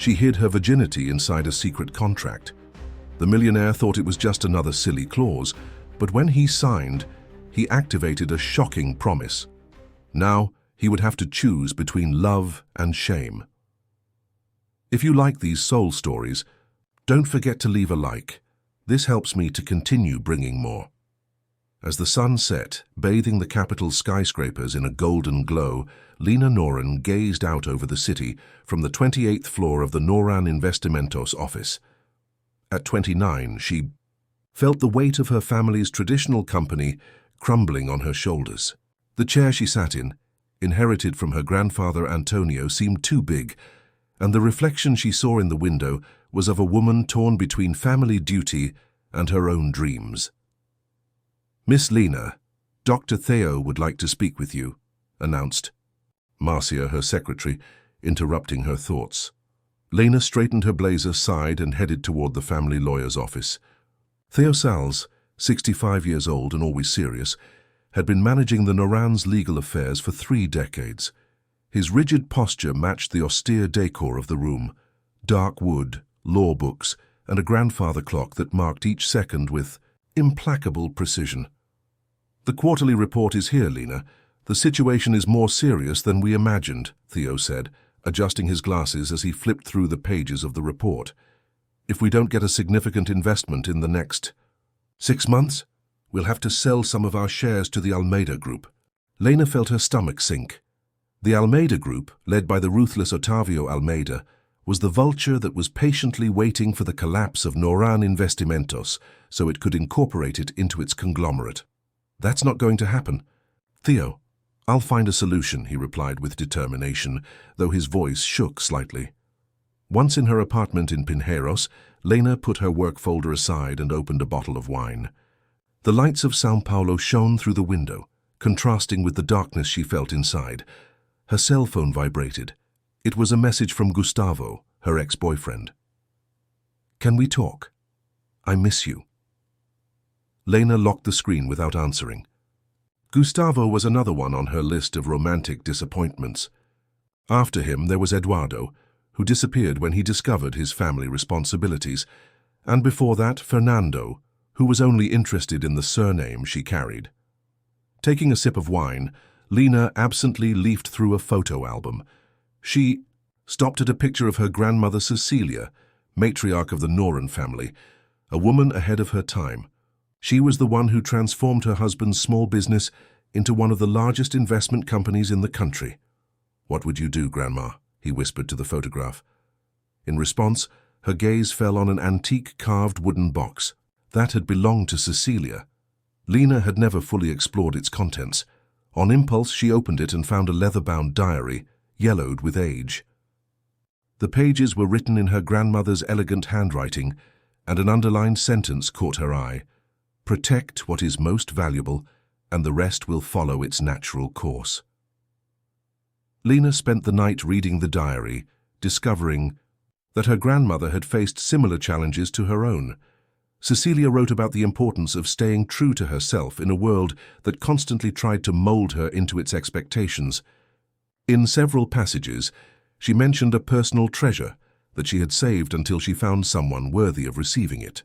She hid her virginity inside a secret contract. The millionaire thought it was just another silly clause, but when he signed, he activated a shocking promise. Now, he would have to choose between love and shame. If you like these soul stories, don't forget to leave a like. This helps me to continue bringing more. As the sun set, bathing the capital's skyscrapers in a golden glow, Lina Noran gazed out over the city from the 28th floor of the Noran Investimentos office. At 29, she felt the weight of her family's traditional company crumbling on her shoulders. The chair she sat in, inherited from her grandfather Antonio, seemed too big, and the reflection she saw in the window was of a woman torn between family duty and her own dreams. "Miss Lina, Dr. Theo would like to speak with you," announced Marcia, her secretary, interrupting her thoughts. Lena straightened her blazer aside and headed toward the family lawyer's office. Theo Salles, 65 years old and always serious, had been managing the Noran's legal affairs for 3 decades. His rigid posture matched the austere decor of the room: dark wood, law books, and a grandfather clock that marked each second with implacable precision. "The quarterly report is here, Lina. The situation is more serious than we imagined," Theo said, adjusting his glasses as he flipped through the pages of the report. "If we don't get a significant investment in the next 6 months, we'll have to sell some of our shares to the Almeida Group." Lena felt her stomach sink. The Almeida Group, led by the ruthless Otavio Almeida, was the vulture that was patiently waiting for the collapse of Noran Investimentos so it could incorporate it into its conglomerate. "That's not going to happen. Theo, I'll find a solution," he replied with determination, though his voice shook slightly. Once in her apartment in Pinheiros, Lena put her work folder aside and opened a bottle of wine. The lights of São Paulo shone through the window, contrasting with the darkness she felt inside. Her cell phone vibrated. It was a message from Gustavo, her ex-boyfriend. "Can we talk? I miss you." Lena locked the screen without answering. Gustavo was another one on her list of romantic disappointments. After him, there was Eduardo, who disappeared when he discovered his family responsibilities, and before that, Fernando, who was only interested in the surname she carried. Taking a sip of wine, Lena absently leafed through a photo album. She stopped at a picture of her grandmother Cecilia, matriarch of the Noran family, a woman ahead of her time. She was the one who transformed her husband's small business into one of the largest investment companies in the country. "What would you do, Grandma?" he whispered to the photograph. In response, her gaze fell on an antique carved wooden box. That had belonged to Cecilia. Lena had never fully explored its contents. On impulse, she opened it and found a leather-bound diary, yellowed with age. The pages were written in her grandmother's elegant handwriting, and an underlined sentence caught her eye: "Protect what is most valuable, and the rest will follow its natural course." Lena spent the night reading the diary, discovering that her grandmother had faced similar challenges to her own. Cecilia wrote about the importance of staying true to herself in a world that constantly tried to mold her into its expectations. In several passages, she mentioned a personal treasure that she had saved until she found someone worthy of receiving it.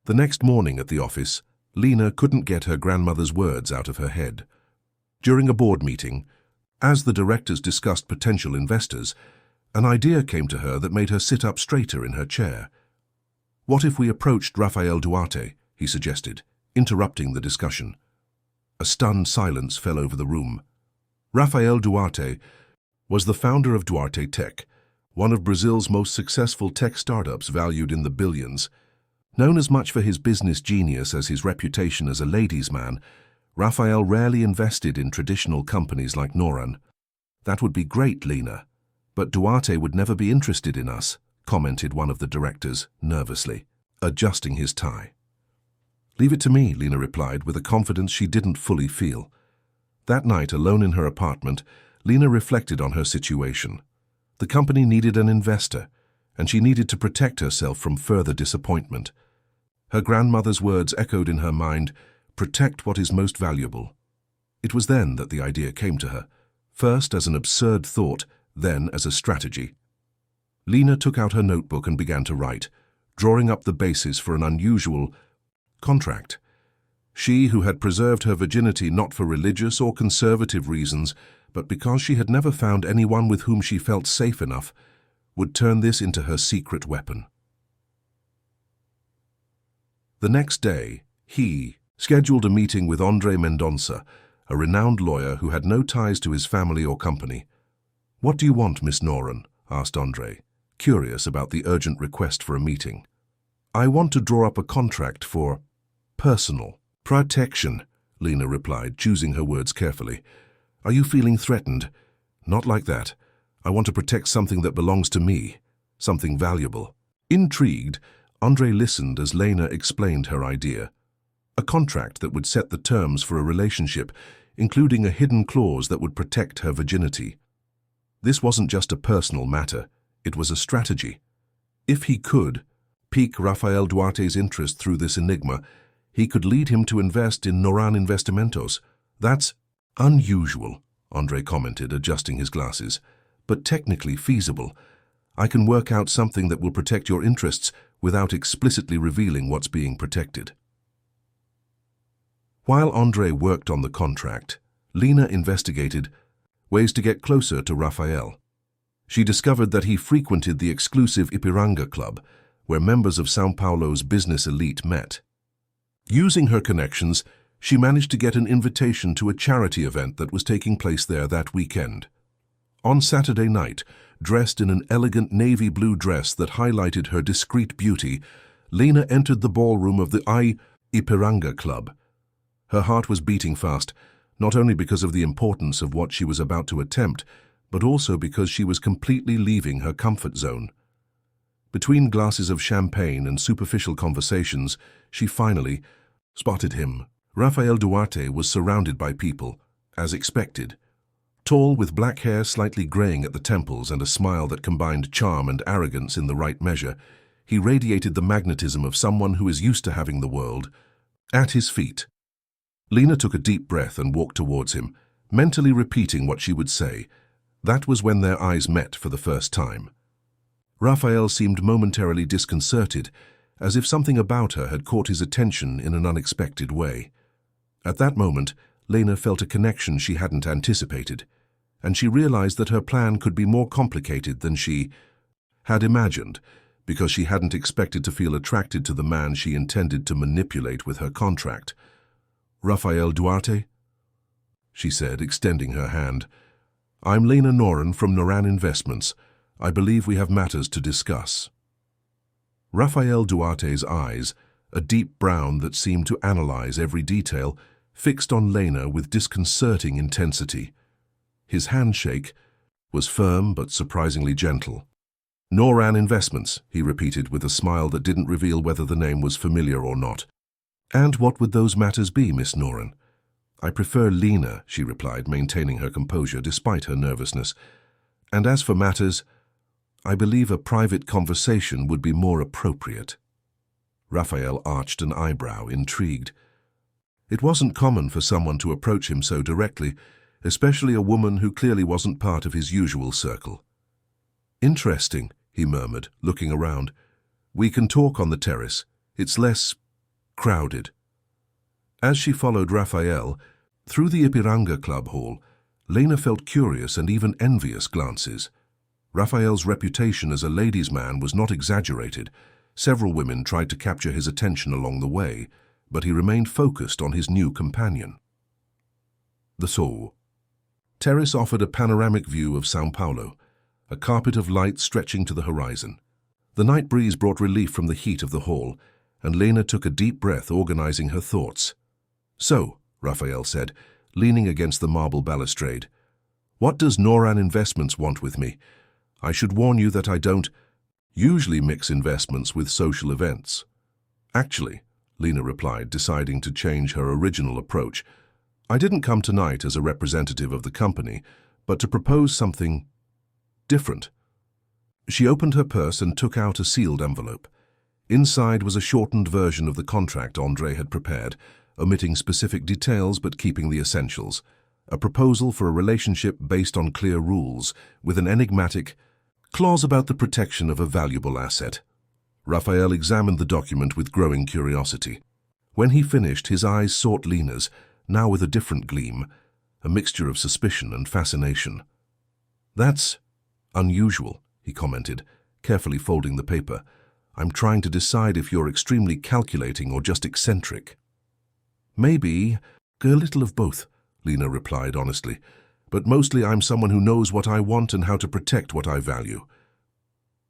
The next morning at the office, Lena couldn't get her grandmother's words out of her head. During a board meeting, as the directors discussed potential investors, an idea came to her that made her sit up straighter in her chair. "What if we approached Rafael Duarte?" he suggested, interrupting the discussion. A stunned silence fell over the room. Rafael Duarte was the founder of Duarte Tech, one of Brazil's most successful tech startups valued in the billions. Known as much for his business genius as his reputation as a ladies' man, Rafael rarely invested in traditional companies like Noran. "That would be great, Lena, but Duarte would never be interested in us," commented one of the directors, nervously, adjusting his tie. "Leave it to me," Lena replied with a confidence she didn't fully feel. That night, alone in her apartment, Lena reflected on her situation. The company needed an investor, and she needed to protect herself from further disappointment. Her grandmother's words echoed in her mind: "Protect what is most valuable." It was then that the idea came to her, first as an absurd thought, then as a strategy. Lena took out her notebook and began to write, drawing up the basis for an unusual contract. She, who had preserved her virginity not for religious or conservative reasons, but because she had never found anyone with whom she felt safe enough, would turn this into her secret weapon. The next day, he scheduled a meeting with Andre Mendonça, a renowned lawyer who had no ties to his family or company. "What do you want, Miss Noran?" asked Andre, curious about the urgent request for a meeting. "I want to draw up a contract for personal protection," Lena replied, choosing her words carefully. "Are you feeling threatened?" "Not like that. I want to protect something that belongs to me, something valuable." Intrigued, Andre listened as Lena explained her idea. A contract that would set the terms for a relationship, including a hidden clause that would protect her virginity. This wasn't just a personal matter, it was a strategy. If he could pique Rafael Duarte's interest through this enigma, he could lead him to invest in Noran Investimentos. "That's unusual," Andre commented, adjusting his glasses, "but technically feasible. I can work out something that will protect your interests without explicitly revealing what's being protected." While Andre worked on the contract, Lena investigated ways to get closer to Rafael. She discovered that he frequented the exclusive Ipiranga Club, where members of São Paulo's business elite met. Using her connections, she managed to get an invitation to a charity event that was taking place there that weekend. On Saturday night, dressed in an elegant navy blue dress that highlighted her discreet beauty, Lena entered the ballroom of the Ipiranga Club. Her heart was beating fast, not only because of the importance of what she was about to attempt, but also because she was completely leaving her comfort zone. Between glasses of champagne and superficial conversations, she finally spotted him. Rafael Duarte was surrounded by people, as expected. Tall, with black hair slightly graying at the temples and a smile that combined charm and arrogance in the right measure, he radiated the magnetism of someone who is used to having the world at his feet. Lena took a deep breath and walked towards him, mentally repeating what she would say. That was when their eyes met for the first time. Rafael seemed momentarily disconcerted, as if something about her had caught his attention in an unexpected way. At that moment, Lena felt a connection she hadn't anticipated, and she realized that her plan could be more complicated than she had imagined, because she hadn't expected to feel attracted to the man she intended to manipulate with her contract. "Rafael Duarte?" she said, extending her hand. "I'm Lena Noran from Noran Investments. I believe we have matters to discuss." Rafael Duarte's eyes, a deep brown that seemed to analyze every detail, fixed on Lena with disconcerting intensity. His handshake was firm but surprisingly gentle. "Noran Investments," he repeated with a smile that didn't reveal whether the name was familiar or not. "And what would those matters be, Miss Noran?" "I prefer Lena," she replied, maintaining her composure despite her nervousness. "And as for matters, I believe a private conversation would be more appropriate." Rafael arched an eyebrow, intrigued. It wasn't common for someone to approach him so directly, especially a woman who clearly wasn't part of his usual circle. "Interesting," he murmured, looking around. "We can talk on the terrace. It's less crowded." As she followed Rafael through the Ipiranga Club hall, Lena felt curious and even envious glances. Rafael's reputation as a ladies' man was not exaggerated. Several women tried to capture his attention along the way, but he remained focused on his new companion. The terrace offered a panoramic view of São Paulo, a carpet of light stretching to the horizon. The night breeze brought relief from the heat of the hall, and Lena took a deep breath, organizing her thoughts. "So," Rafael said, leaning against the marble balustrade, "what does Noran Investments want with me? I should warn you that I don't usually mix investments with social events." "Actually," Lena replied, deciding to change her original approach, "I didn't come tonight as a representative of the company, but to propose something different." She opened her purse and took out a sealed envelope. Inside was a shortened version of the contract Andre had prepared, omitting specific details but keeping the essentials. A proposal for a relationship based on clear rules, with an enigmatic Clause about the protection of a valuable asset. Raphael examined the document with growing curiosity. When he finished, his eyes sought Lena's, now with a different gleam, a mixture of suspicion and fascination. "That's unusual," he commented, carefully folding the paper. "I'm trying to decide if you're extremely calculating or just eccentric." "Maybe a little of both," Lena replied honestly. "But mostly I'm someone who knows what I want and how to protect what I value."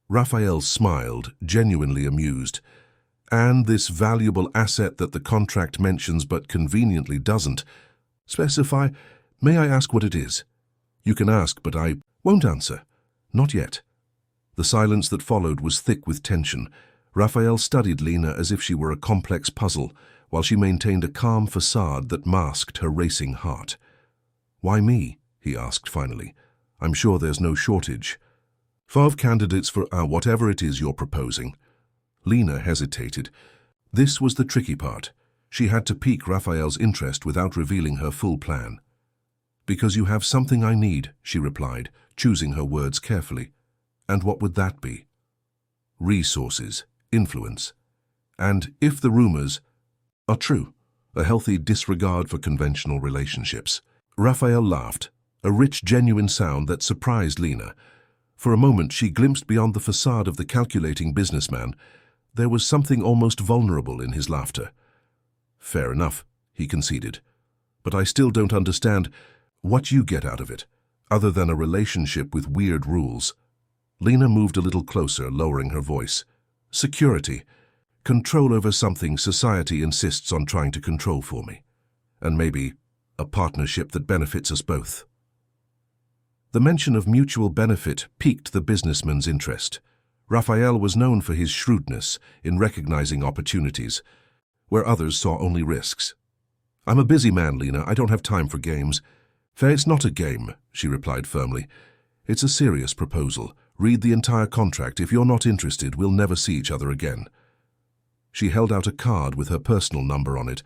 Raphael smiled, genuinely amused. "And this valuable asset that the contract mentions but conveniently doesn't specify, may I ask what it is?" "You can ask, but I won't answer. Not yet." The silence that followed was thick with tension. Raphael studied Lena as if she were a complex puzzle, while she maintained a calm facade that masked her racing heart. "Why me?" he asked finally. "I'm sure there's no shortage." "5 candidates for whatever it is you're proposing." Lena hesitated. This was the tricky part. She had to pique Raphael's interest without revealing her full plan. "Because you have something I need," she replied, choosing her words carefully. "And what would that be?" "Resources, influence. And if the rumors are true, a healthy disregard for conventional relationships." Raphael laughed, a rich, genuine sound that surprised Lena. For a moment she glimpsed beyond the facade of the calculating businessman. There was something almost vulnerable in his laughter. "Fair enough," he conceded. "But I still don't understand what you get out of it, other than a relationship with weird rules." Lena moved a little closer, lowering her voice. "Security. Control over something society insists on trying to control for me. And maybe a partnership that benefits us both." The mention of mutual benefit piqued the businessman's interest. Raphael was known for his shrewdness in recognizing opportunities, where others saw only risks. "I'm a busy man, Lena. I don't have time for games." "Faye, it's not a game," she replied firmly. "It's a serious proposal. Read the entire contract. If you're not interested, we'll never see each other again." She held out a card with her personal number on it.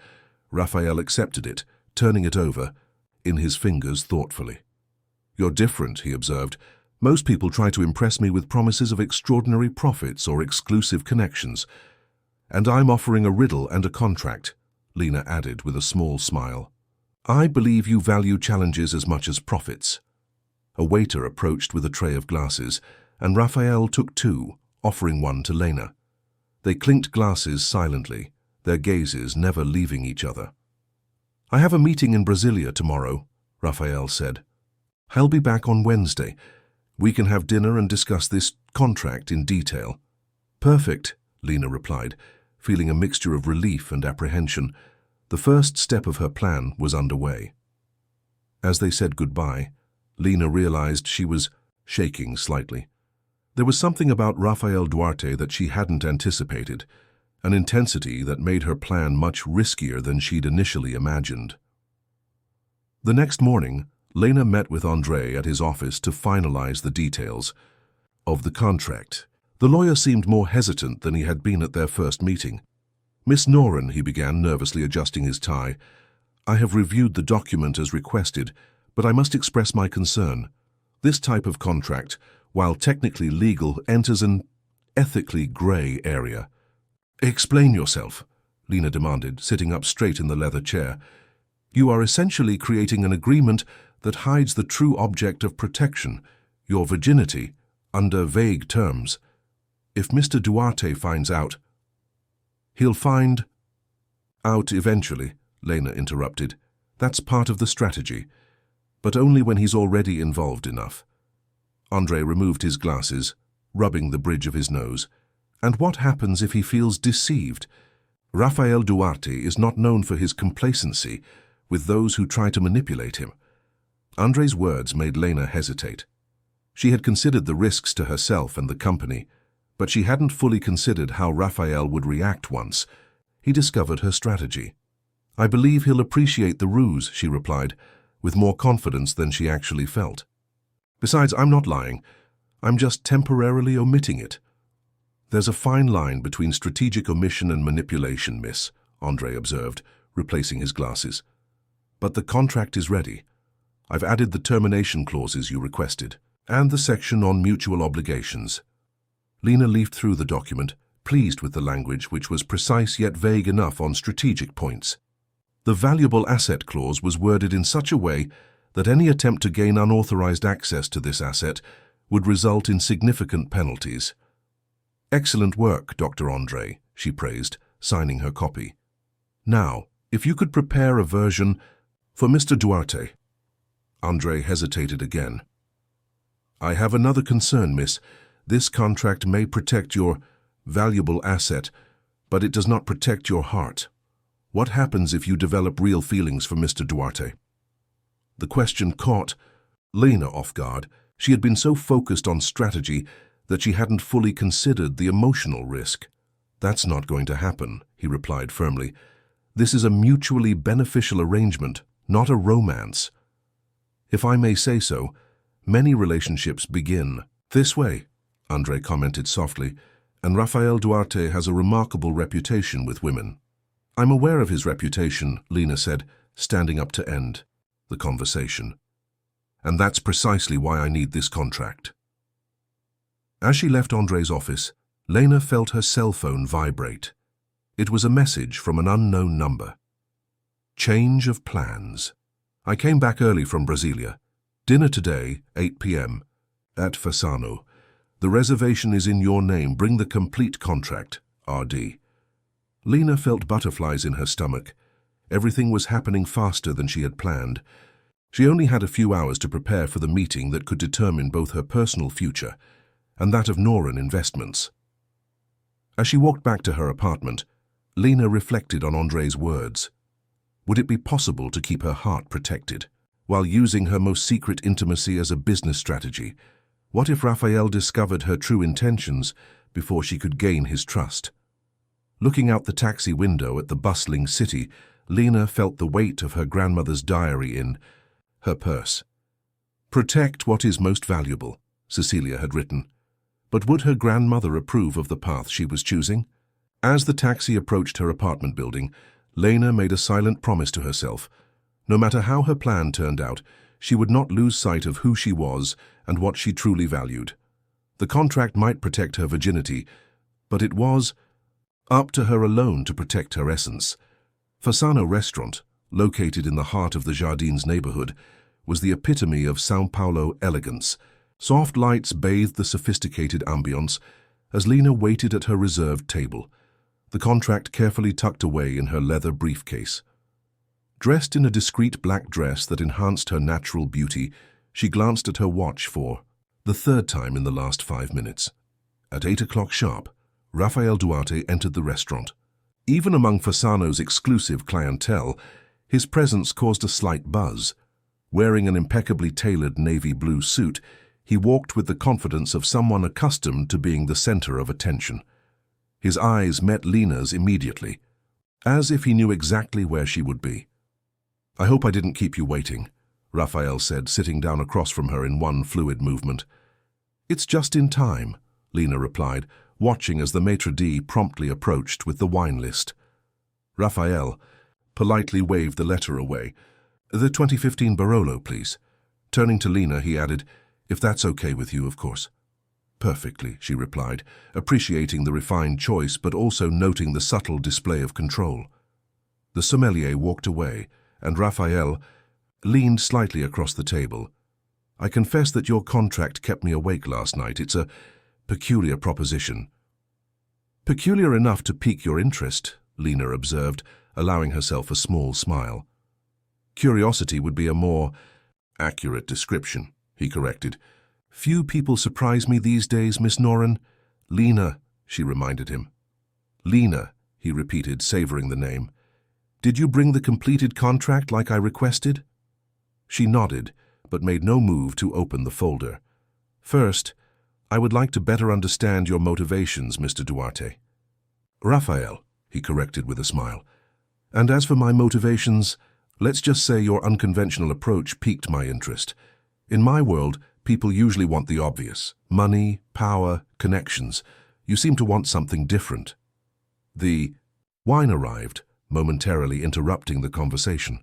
Raphael accepted it, turning it over in his fingers thoughtfully. "You're different," he observed. "Most people try to impress me with promises of extraordinary profits or exclusive connections. And I'm offering a riddle and a contract," Lena added with a small smile. "I believe you value challenges as much as profits." A waiter approached with a tray of glasses, and Raphael took 2, offering one to Lena. They clinked glasses silently, their gazes never leaving each other. "I have a meeting in Brasilia tomorrow," Raphael said. "I'll be back on Wednesday. We can have dinner and discuss this contract in detail." "Perfect," Lena replied, feeling a mixture of relief and apprehension. The first step of her plan was underway. As they said goodbye, Lena realized she was shaking slightly. There was something about Rafael Duarte that she hadn't anticipated, an intensity that made her plan much riskier than she'd initially imagined. The next morning, Lena met with André at his office to finalize the details of the contract. The lawyer seemed more hesitant than he had been at their first meeting. "Miss Noren," he began, nervously adjusting his tie, "I have reviewed the document as requested, but I must express my concern. This type of contract, while technically legal, enters an ethically gray area." "Explain yourself," Lena demanded, sitting up straight in the leather chair. "You are essentially creating an agreement that hides the true object of protection, your virginity, under vague terms. If Mr. Duarte finds out—" "He'll find out eventually," Lena interrupted. "That's part of the strategy, but only when he's already involved enough." André removed his glasses, rubbing the bridge of his nose. "And what happens if he feels deceived? Rafael Duarte is not known for his complacency with those who try to manipulate him." André's words made Lena hesitate. She had considered the risks to herself and the company, but she hadn't fully considered how Rafael would react once he discovered her strategy. "I believe he'll appreciate the ruse," she replied, with more confidence than she actually felt. "Besides, I'm not lying. I'm just temporarily omitting it." "There's a fine line between strategic omission and manipulation, miss," André observed, replacing his glasses. "But the contract is ready. I've added the termination clauses you requested." and the section on mutual obligations. Lena leafed through the document, pleased with the language, which was precise yet vague enough on strategic points. The valuable asset clause was worded in such a way that any attempt to gain unauthorized access to this asset would result in significant penalties. "Excellent work, Dr. André," she praised, signing her copy. "Now, if you could prepare a version for Mr. Duarte." André hesitated again. "I have another concern, miss. This contract may protect your valuable asset, but it does not protect your heart. What happens if you develop real feelings for Mr. Duarte?" The question caught Lena off guard. She had been so focused on strategy that she hadn't fully considered the emotional risk. "That's not going to happen," he replied firmly. "This is a mutually beneficial arrangement, not a romance. If I may say so, many relationships begin this way," André commented softly, "and Rafael Duarte has a remarkable reputation with women." "I'm aware of his reputation," Lena said, standing up to end the conversation. "And that's precisely why I need this contract." As she left André's office, Lena felt her cell phone vibrate. It was a message from an unknown number. "Change of plans. I came back early from Brasilia. Dinner today, 8 p.m. at Fasano. The reservation is in your name. Bring the complete contract, RD." Lena felt butterflies in her stomach. Everything was happening faster than she had planned. She only had a few hours to prepare for the meeting that could determine both her personal future and that of Noran Investments. As she walked back to her apartment, Lena reflected on André's words. Would it be possible to keep her heart protected, while using her most secret intimacy as a business strategy? What if Rafael discovered her true intentions before she could gain his trust? Looking out the taxi window at the bustling city, Lena felt the weight of her grandmother's diary in her purse. "Protect what is most valuable," Cecilia had written. But would her grandmother approve of the path she was choosing? As the taxi approached her apartment building, Lena made a silent promise to herself. No matter how her plan turned out, she would not lose sight of who she was and what she truly valued. The contract might protect her virginity, but it was up to her alone to protect her essence. Fasano Restaurant, located in the heart of the Jardins neighborhood, was the epitome of São Paulo elegance. Soft lights bathed the sophisticated ambience as Lena waited at her reserved table, the contract carefully tucked away in her leather briefcase. Dressed in a discreet black dress that enhanced her natural beauty, she glanced at her watch for the third time in the last 5 minutes. At 8 o'clock sharp, Rafael Duarte entered the restaurant. Even among Fasano's exclusive clientele, his presence caused a slight buzz. Wearing an impeccably tailored navy blue suit, he walked with the confidence of someone accustomed to being the center of attention. His eyes met Lena's immediately, as if he knew exactly where she would be. "I hope I didn't keep you waiting," Rafael said, sitting down across from her in one fluid movement. "It's just in time," Lena replied, watching as the maitre d' promptly approached with the wine list. Rafael politely waved the letter away. "The 2015 Barolo, please." Turning to Lena, he added, "If that's okay with you, of course." "Perfectly," she replied, appreciating the refined choice but also noting the subtle display of control. The sommelier walked away, and Rafael leaned slightly across the table. "I confess that your contract kept me awake last night. It's a peculiar proposition." "Peculiar enough to pique your interest," Lena observed, allowing herself a small smile. "Curiosity would be a more accurate description," he corrected. "Few people surprise me these days, Miss Noran." "Lena," she reminded him. "Lena," he repeated, savoring the name. "Did you bring the completed contract like I requested?" She nodded, but made no move to open the folder. "First, I would like to better understand your motivations, Mr. Duarte." "Rafael," he corrected with a smile. "And as for my motivations, let's just say your unconventional approach piqued my interest. In my world, people usually want the obvious: money, power, connections. You seem to want something different." The wine arrived, momentarily interrupting the conversation.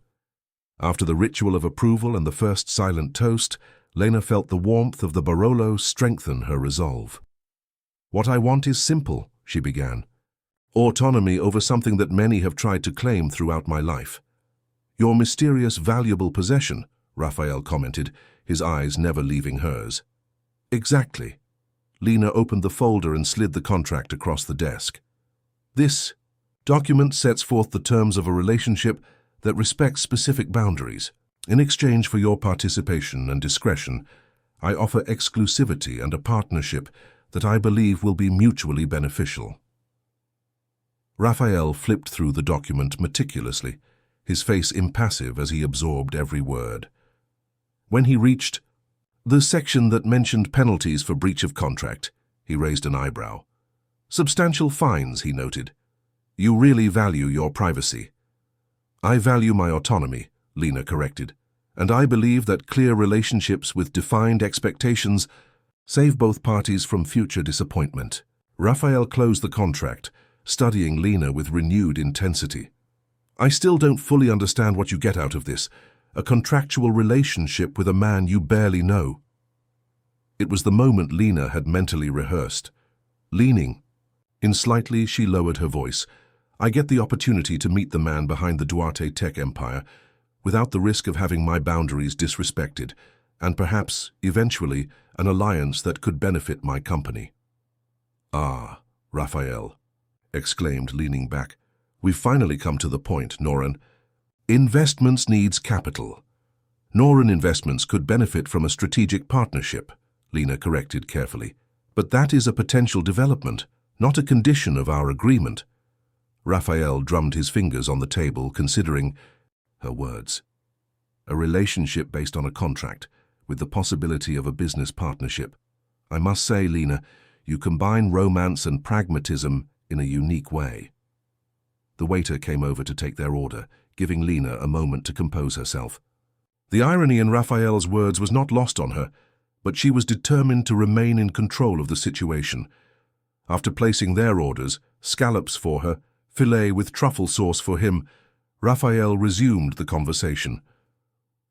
After the ritual of approval and the first silent toast, Lena felt the warmth of the Barolo strengthen her resolve. "What I want is simple," she began. "Autonomy over something that many have tried to claim throughout my life." "Your mysterious, valuable possession," Raphael commented, his eyes never leaving hers. "Exactly." Lena opened the folder and slid the contract across the desk. "This document sets forth the terms of a relationship that respects specific boundaries. In exchange for your participation and discretion, I offer exclusivity and a partnership that I believe will be mutually beneficial." Raphael flipped through the document meticulously, his face impassive as he absorbed every word. When he reached the section that mentioned penalties for breach of contract, he raised an eyebrow. "Substantial fines," he noted. "You really value your privacy." "I value my autonomy," Lena corrected, "and I believe that clear relationships with defined expectations save both parties from future disappointment." Raphael closed the contract, studying Lena with renewed intensity. "I still don't fully understand what you get out of this, a contractual relationship with a man you barely know." It was the moment Lena had mentally rehearsed. Leaning in slightly, she lowered her voice. "I get the opportunity to meet the man behind the Duarte tech empire without the risk of having my boundaries disrespected, and perhaps, eventually, an alliance that could benefit my company." "Ah, Raphael," exclaimed, leaning back. "We've finally come to the point, Noran. Investments needs capital. Noran Investments could benefit from a strategic partnership," Lena corrected carefully. "But that is a potential development, not a condition of our agreement." Raphael drummed his fingers on the table, considering her words. "A relationship based on a contract, with the possibility of a business partnership. I must say, Lena, you combine romance and pragmatism in a unique way." The waiter came over to take their order, giving Lena a moment to compose herself. The irony in Raphael's words was not lost on her, but she was determined to remain in control of the situation. After placing their orders, scallops for her, filet with truffle sauce for him, Raphael resumed the conversation.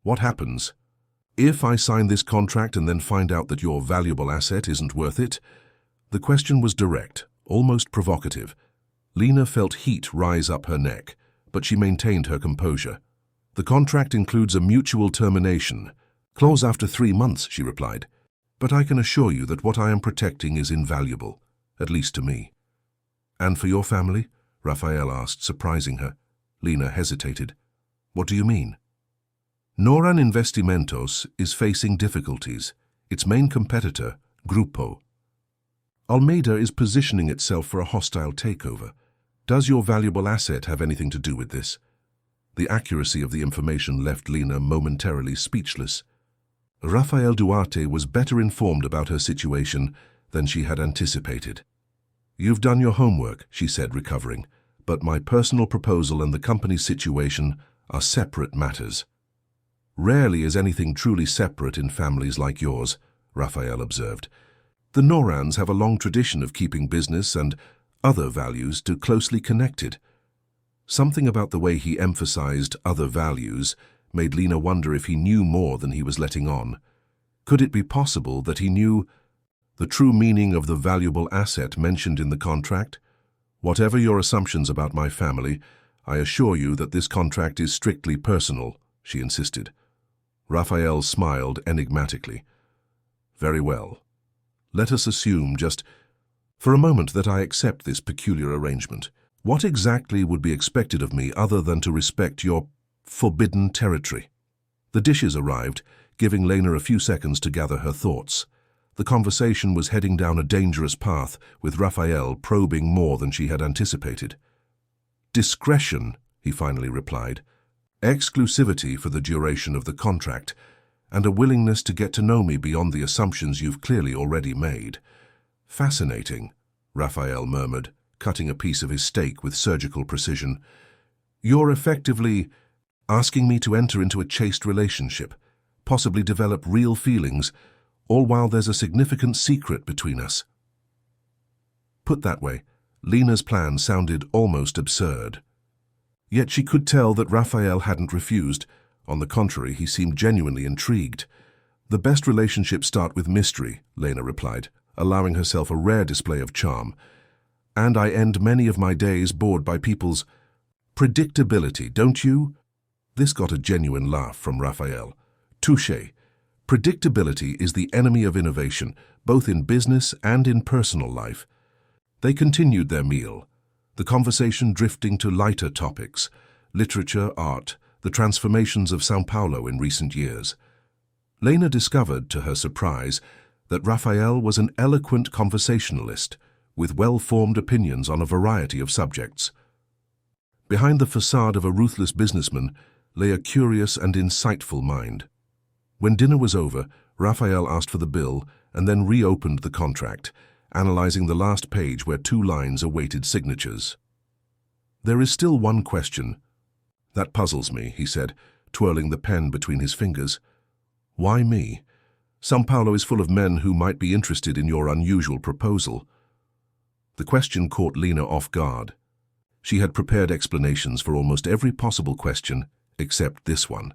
"What happens if I sign this contract and then find out that your valuable asset isn't worth it?" The question was direct, almost provocative. Lena felt heat rise up her neck, but she maintained her composure. "The contract includes a mutual termination clause after 3 months," she replied. "But I can assure you that what I am protecting is invaluable, at least to me." "And for your family?" Raphael asked, surprising her. Lena hesitated. "What do you mean?" "Noran Investimentos is facing difficulties. Its main competitor, Grupo Almeida, is positioning itself for a hostile takeover. Does your valuable asset have anything to do with this?" The accuracy of the information left Lena momentarily speechless. Rafael Duarte was better informed about her situation than she had anticipated. "You've done your homework," she said, recovering, "but my personal proposal and the company's situation are separate matters." "Rarely is anything truly separate in families like yours," Raphael observed. "The Norans have a long tradition of keeping business and other values too closely connected." Something about the way he emphasized other values made Lena wonder if he knew more than he was letting on. Could it be possible that he knew the true meaning of the valuable asset mentioned in the contract? "Whatever your assumptions about my family, I assure you that this contract is strictly personal," she insisted. Raphael smiled enigmatically. "Very well. Let us assume just for a moment that I accept this peculiar arrangement. What exactly would be expected of me other than to respect your forbidden territory?" The dishes arrived, giving Lena a few seconds to gather her thoughts. The conversation was heading down a dangerous path, with Raphael probing more than she had anticipated. "Discretion," he finally replied. "Exclusivity for the duration of the contract, and a willingness to get to know me beyond the assumptions you've clearly already made." "Fascinating," Raphael murmured, cutting a piece of his steak with surgical precision. "You're effectively asking me to enter into a chaste relationship, possibly develop real feelings, all while there's a significant secret between us." Put that way, Lena's plan sounded almost absurd. Yet she could tell that Raphael hadn't refused. On the contrary, he seemed genuinely intrigued. The best relationships start with mystery, Lena replied, allowing herself a rare display of charm. And I end many of my days bored by people's predictability, don't you? This got a genuine laugh from Raphael. Touché. Predictability is the enemy of innovation, both in business and in personal life. They continued their meal, the conversation drifting to lighter topics, literature, art, the transformations of São Paulo in recent years. Lena discovered, to her surprise, that Raphael was an eloquent conversationalist, with well-formed opinions on a variety of subjects. Behind the facade of a ruthless businessman lay a curious and insightful mind. When dinner was over, Raphael asked for the bill and then reopened the contract, analyzing the last page where 2 lines awaited signatures. There is still one question. That puzzles me, he said, twirling the pen between his fingers. Why me? São Paulo is full of men who might be interested in your unusual proposal. The question caught Lena off guard. She had prepared explanations for almost every possible question, except this one.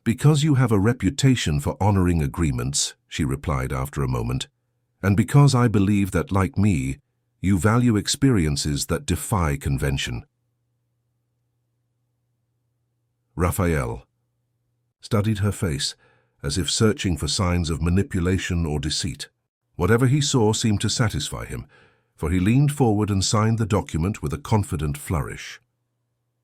Because you have a reputation for honoring agreements, she replied after a moment, and because I believe that, like me, you value experiences that defy convention. Raphael studied her face, as if searching for signs of manipulation or deceit. Whatever he saw seemed to satisfy him, for he leaned forward and signed the document with a confident flourish.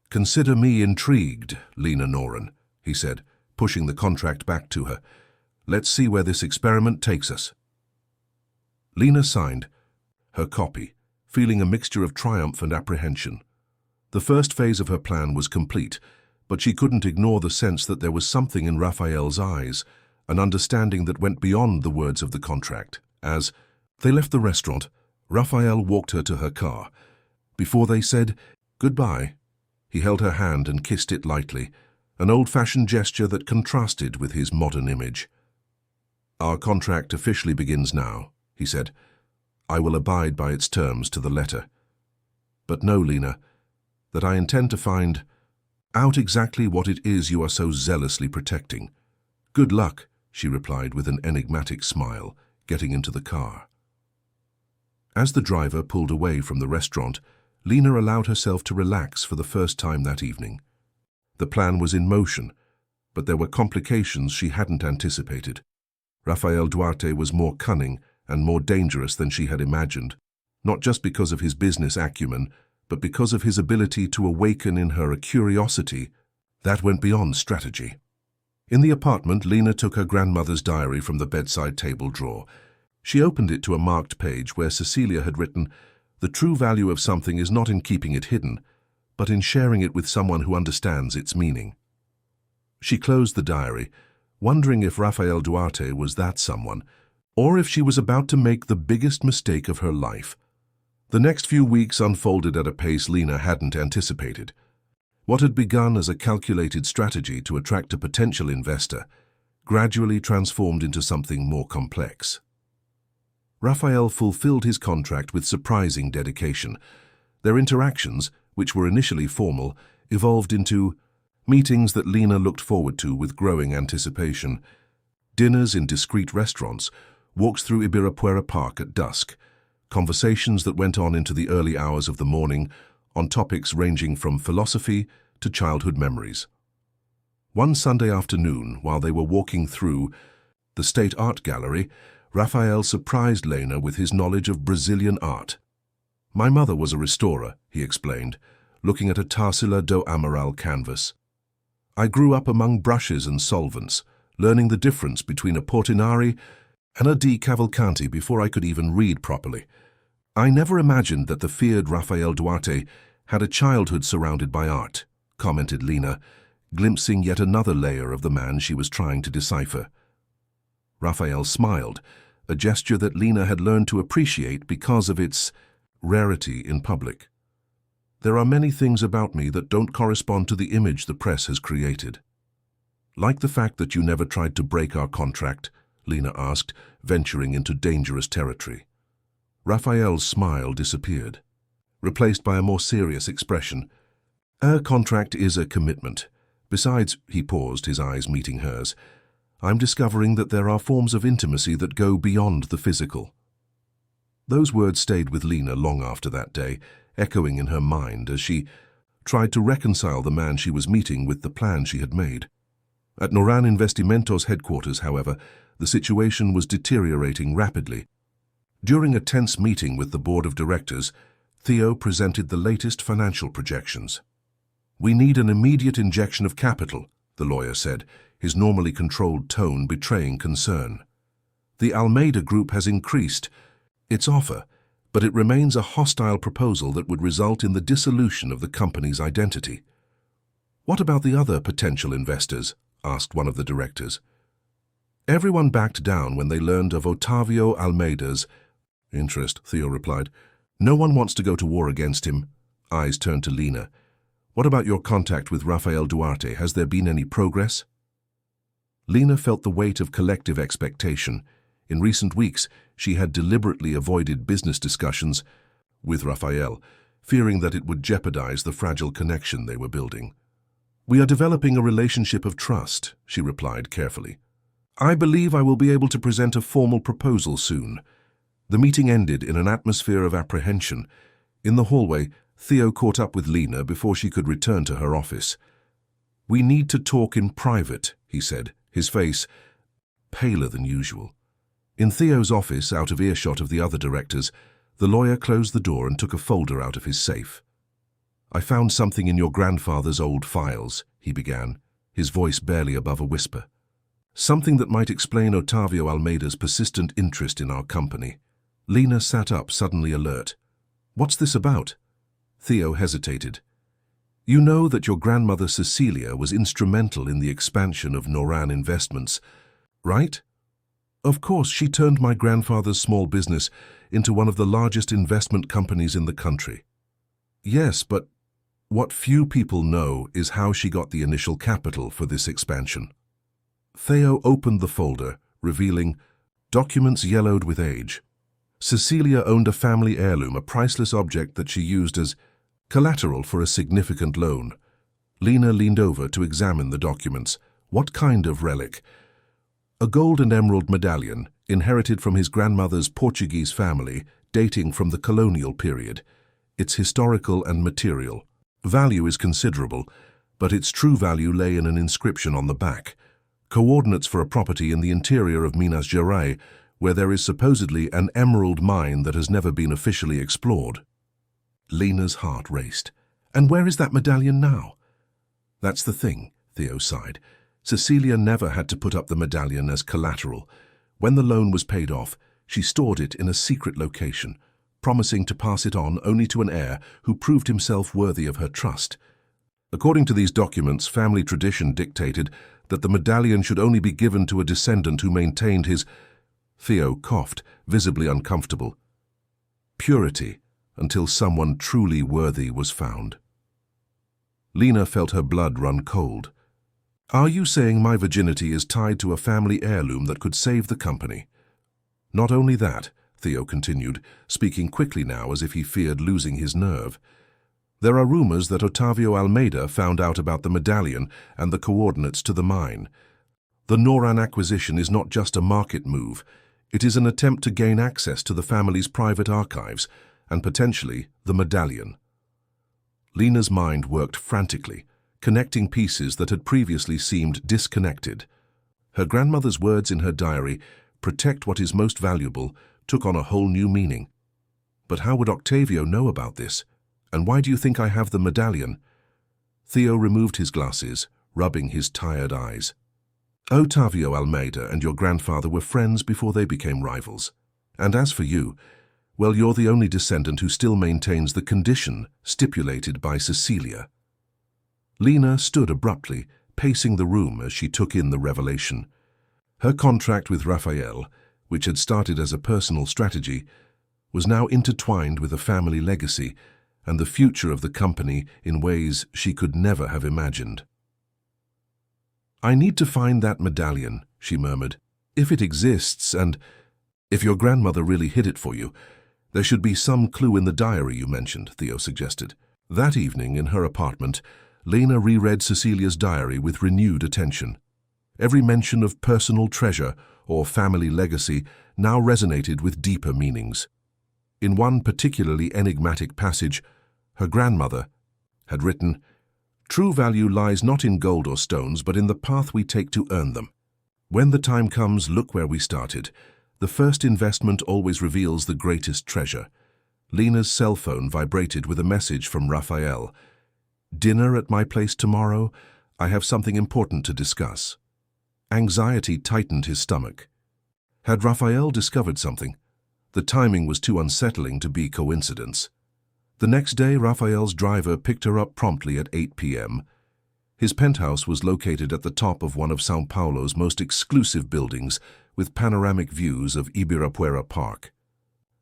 Consider me intrigued, Lena Noren, he said, pushing the contract back to her. Let's see where this experiment takes us. Lena signed her copy, feeling a mixture of triumph and apprehension. The first phase of her plan was complete, but she couldn't ignore the sense that there was something in Raphael's eyes, an understanding that went beyond the words of the contract. As they left the restaurant, Raphael walked her to her car. Before they said goodbye, he held her hand and kissed it lightly, an old-fashioned gesture that contrasted with his modern image. Our contract officially begins now, he said. I will abide by its terms to the letter. But know, Lena, that I intend to find out exactly what it is you are so zealously protecting. Good luck, she replied with an enigmatic smile, getting into the car. As the driver pulled away from the restaurant, Lena allowed herself to relax for the first time that evening. The plan was in motion, but there were complications she hadn't anticipated. Rafael Duarte was more cunning and more dangerous than she had imagined, not just because of his business acumen, but because of his ability to awaken in her a curiosity that went beyond strategy. In the apartment, Lena took her grandmother's diary from the bedside table drawer. She opened it to a marked page where Cecilia had written, "The true value of something is not in keeping it hidden, but in sharing it with someone who understands its meaning." She closed the diary, wondering if Rafael Duarte was that someone, or if she was about to make the biggest mistake of her life. The next few weeks unfolded at a pace Lena hadn't anticipated. What had begun as a calculated strategy to attract a potential investor gradually transformed into something more complex. Rafael fulfilled his contract with surprising dedication. Their interactions, which were initially formal, evolved into meetings that Lena looked forward to with growing anticipation. Dinners in discreet restaurants, walks through Ibirapuera Park at dusk, conversations that went on into the early hours of the morning on topics ranging from philosophy to childhood memories. One Sunday afternoon, while they were walking through the State Art Gallery, Raphael surprised Lena with his knowledge of Brazilian art. "My mother was a restorer," he explained, looking at a Tarsila do Amaral canvas. "I grew up among brushes and solvents, learning the difference between a Portinari and a Di Cavalcanti before I could even read properly. I never imagined that the feared Rafael Duarte had a childhood surrounded by art," commented Lena, glimpsing yet another layer of the man she was trying to decipher. Raphael smiled, a gesture that Lena had learned to appreciate because of its rarity in public. "There are many things about me that don't correspond to the image the press has created." "Like the fact that you never tried to break our contract?" Lena asked, venturing into dangerous territory. Raphael's smile disappeared, replaced by a more serious expression. "A contract is a commitment. Besides," he paused, his eyes meeting hers, I'm discovering that there are forms of intimacy that go beyond the physical." Those words stayed with Lena long after that day, echoing in her mind as she tried to reconcile the man she was meeting with the plan she had made. At Noran Investimentos headquarters, however, the situation was deteriorating rapidly. During a tense meeting with the board of directors, Theo presented the latest financial projections. "We need an immediate injection of capital," the lawyer said, his normally controlled tone betraying concern. "The Almeida Group has increased its offer, but it remains a hostile proposal that would result in the dissolution of the company's identity." "What about the other potential investors?" asked one of the directors. "Everyone backed down when they learned of Otavio Almeida's interest," Theo replied. "No one wants to go to war against him." Eyes turned to Lena. "What about your contact with Rafael Duarte? Has there been any progress?" Lena felt the weight of collective expectation. In recent weeks, she had deliberately avoided business discussions with Rafael, fearing that it would jeopardize the fragile connection they were building. "We are developing a relationship of trust," she replied carefully. "I believe I will be able to present a formal proposal soon." The meeting ended in an atmosphere of apprehension. In the hallway, Theo caught up with Lena before she could return to her office. "We need to talk in private," he said, his face paler than usual. In Theo's office, out of earshot of the other directors, the lawyer closed the door and took a folder out of his safe. "I found something in your grandfather's old files," he began, his voice barely above a whisper. "Something that might explain Otavio Almeida's persistent interest in our company." Lena sat up, suddenly alert. "What's this about?" Theo hesitated. "You know that your grandmother Cecilia was instrumental in the expansion of Noran Investments, right?" "Of course, she turned my grandfather's small business into one of the largest investment companies in the country." "Yes, but what few people know is how she got the initial capital for this expansion." Theo opened the folder, revealing documents yellowed with age. Cecilia owned a family heirloom, a priceless object that she used as collateral for a significant loan. Lena leaned over to examine the documents. "What kind of relic?" "A gold and emerald medallion, inherited from his grandmother's Portuguese family, dating from the colonial period. Its historical and material value is considerable, but its true value lay in an inscription on the back. Coordinates for a property in the interior of Minas Gerais, where there is supposedly an emerald mine that has never been officially explored." Lena's heart raced. "And where is that medallion now?" "That's the thing," Theo sighed. "Cecilia never had to put up the medallion as collateral. When the loan was paid off, she stored it in a secret location, promising to pass it on only to an heir who proved himself worthy of her trust. According to these documents, family tradition dictated that the medallion should only be given to a descendant who maintained his—" Theo coughed, visibly uncomfortable. "Purity, until someone truly worthy was found." Lena felt her blood run cold. "Are you saying my virginity is tied to a family heirloom that could save the company?" "Not only that," Theo continued, speaking quickly now as if he feared losing his nerve. "There are rumors that Otavio Almeida found out about the medallion and the coordinates to the mine. The Noran acquisition is not just a market move. It is an attempt to gain access to the family's private archives and potentially the medallion." Lena's mind worked frantically, connecting pieces that had previously seemed disconnected. Her grandmother's words in her diary, "Protect what is most valuable," took on a whole new meaning. But how would Octavio know about this? And why do you think I have the medallion? Theo removed his glasses, rubbing his tired eyes. "Otavio Almeida and your grandfather were friends before they became rivals. And as for you, well, you're the only descendant who still maintains the condition stipulated by Cecilia." Lena stood abruptly, pacing the room as she took in the revelation. Her contract with Rafael, which had started as a personal strategy, was now intertwined with a family legacy and the future of the company in ways she could never have imagined. "I need to find that medallion," she murmured. "If it exists, and if your grandmother really hid it for you, there should be some clue in the diary you mentioned," Theo suggested. That evening, in her apartment, Lena reread Cecilia's diary with renewed attention. Every mention of personal treasure or family legacy now resonated with deeper meanings. In one particularly enigmatic passage, her grandmother had written, "True value lies not in gold or stones, but in the path we take to earn them. When the time comes, look where we started. The first investment always reveals the greatest treasure." Lena's cell phone vibrated with a message from Raphael. "Dinner at my place tomorrow? I have something important to discuss." Anxiety tightened his stomach. Had Raphael discovered something? The timing was too unsettling to be coincidence. The next day, Raphael's driver picked her up promptly at 8 p.m. His penthouse was located at the top of one of São Paulo's most exclusive buildings, with panoramic views of Ibirapuera Park.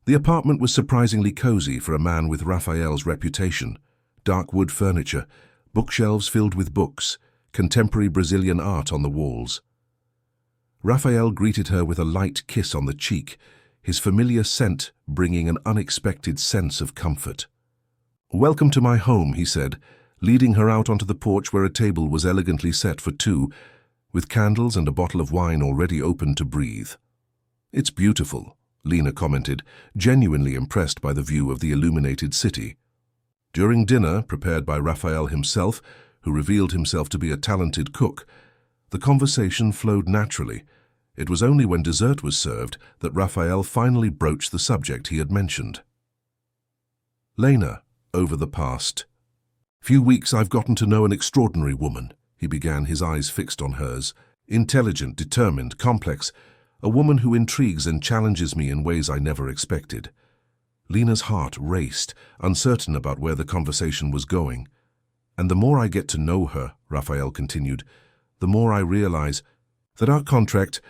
The apartment was surprisingly cozy for a man with Raphael's reputation. Dark wood furniture, bookshelves filled with books, contemporary Brazilian art on the walls. Raphael greeted her with a light kiss on the cheek, his familiar scent bringing an unexpected sense of comfort. "Welcome to my home," he said, leading her out onto the porch where a table was elegantly set for two, with candles and a bottle of wine already open to breathe. "It's beautiful," Lena commented, genuinely impressed by the view of the illuminated city. During dinner, prepared by Raphael himself, who revealed himself to be a talented cook, the conversation flowed naturally. It was only when dessert was served that Raphael finally broached the subject he had mentioned. "Lena, over the past few weeks I've gotten to know an extraordinary woman," he began, his eyes fixed on hers. "Intelligent, determined, complex, a woman who intrigues and challenges me in ways I never expected." Lena's heart raced, uncertain about where the conversation was going. "And the more I get to know her," Raphael continued, "the more I realize that our contract,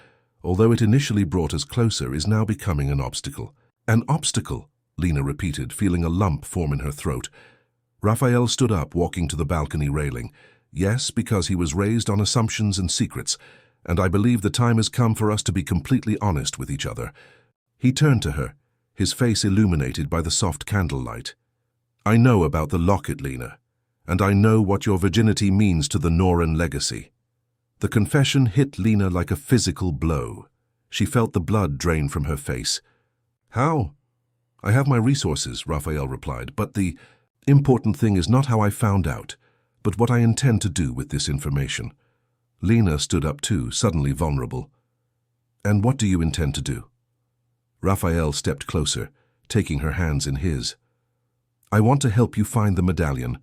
although it initially brought us closer, is now becoming an obstacle." "An obstacle?" Lena repeated, feeling a lump form in her throat. Raphael stood up, walking to the balcony railing. "Yes, because he was raised on assumptions and secrets, and I believe the time has come for us to be completely honest with each other." He turned to her, his face illuminated by the soft candlelight. "I know about the locket, Lena, and I know what your virginity means to the Noran legacy." The confession hit Lena like a physical blow. She felt the blood drain from her face. "How?" "I have my resources," Raphael replied, "but the important thing is not how I found out, but what I intend to do with this information." Lena stood up too, suddenly vulnerable. "And what do you intend to do?" Raphael stepped closer, taking her hands in his. "I want to help you find the medallion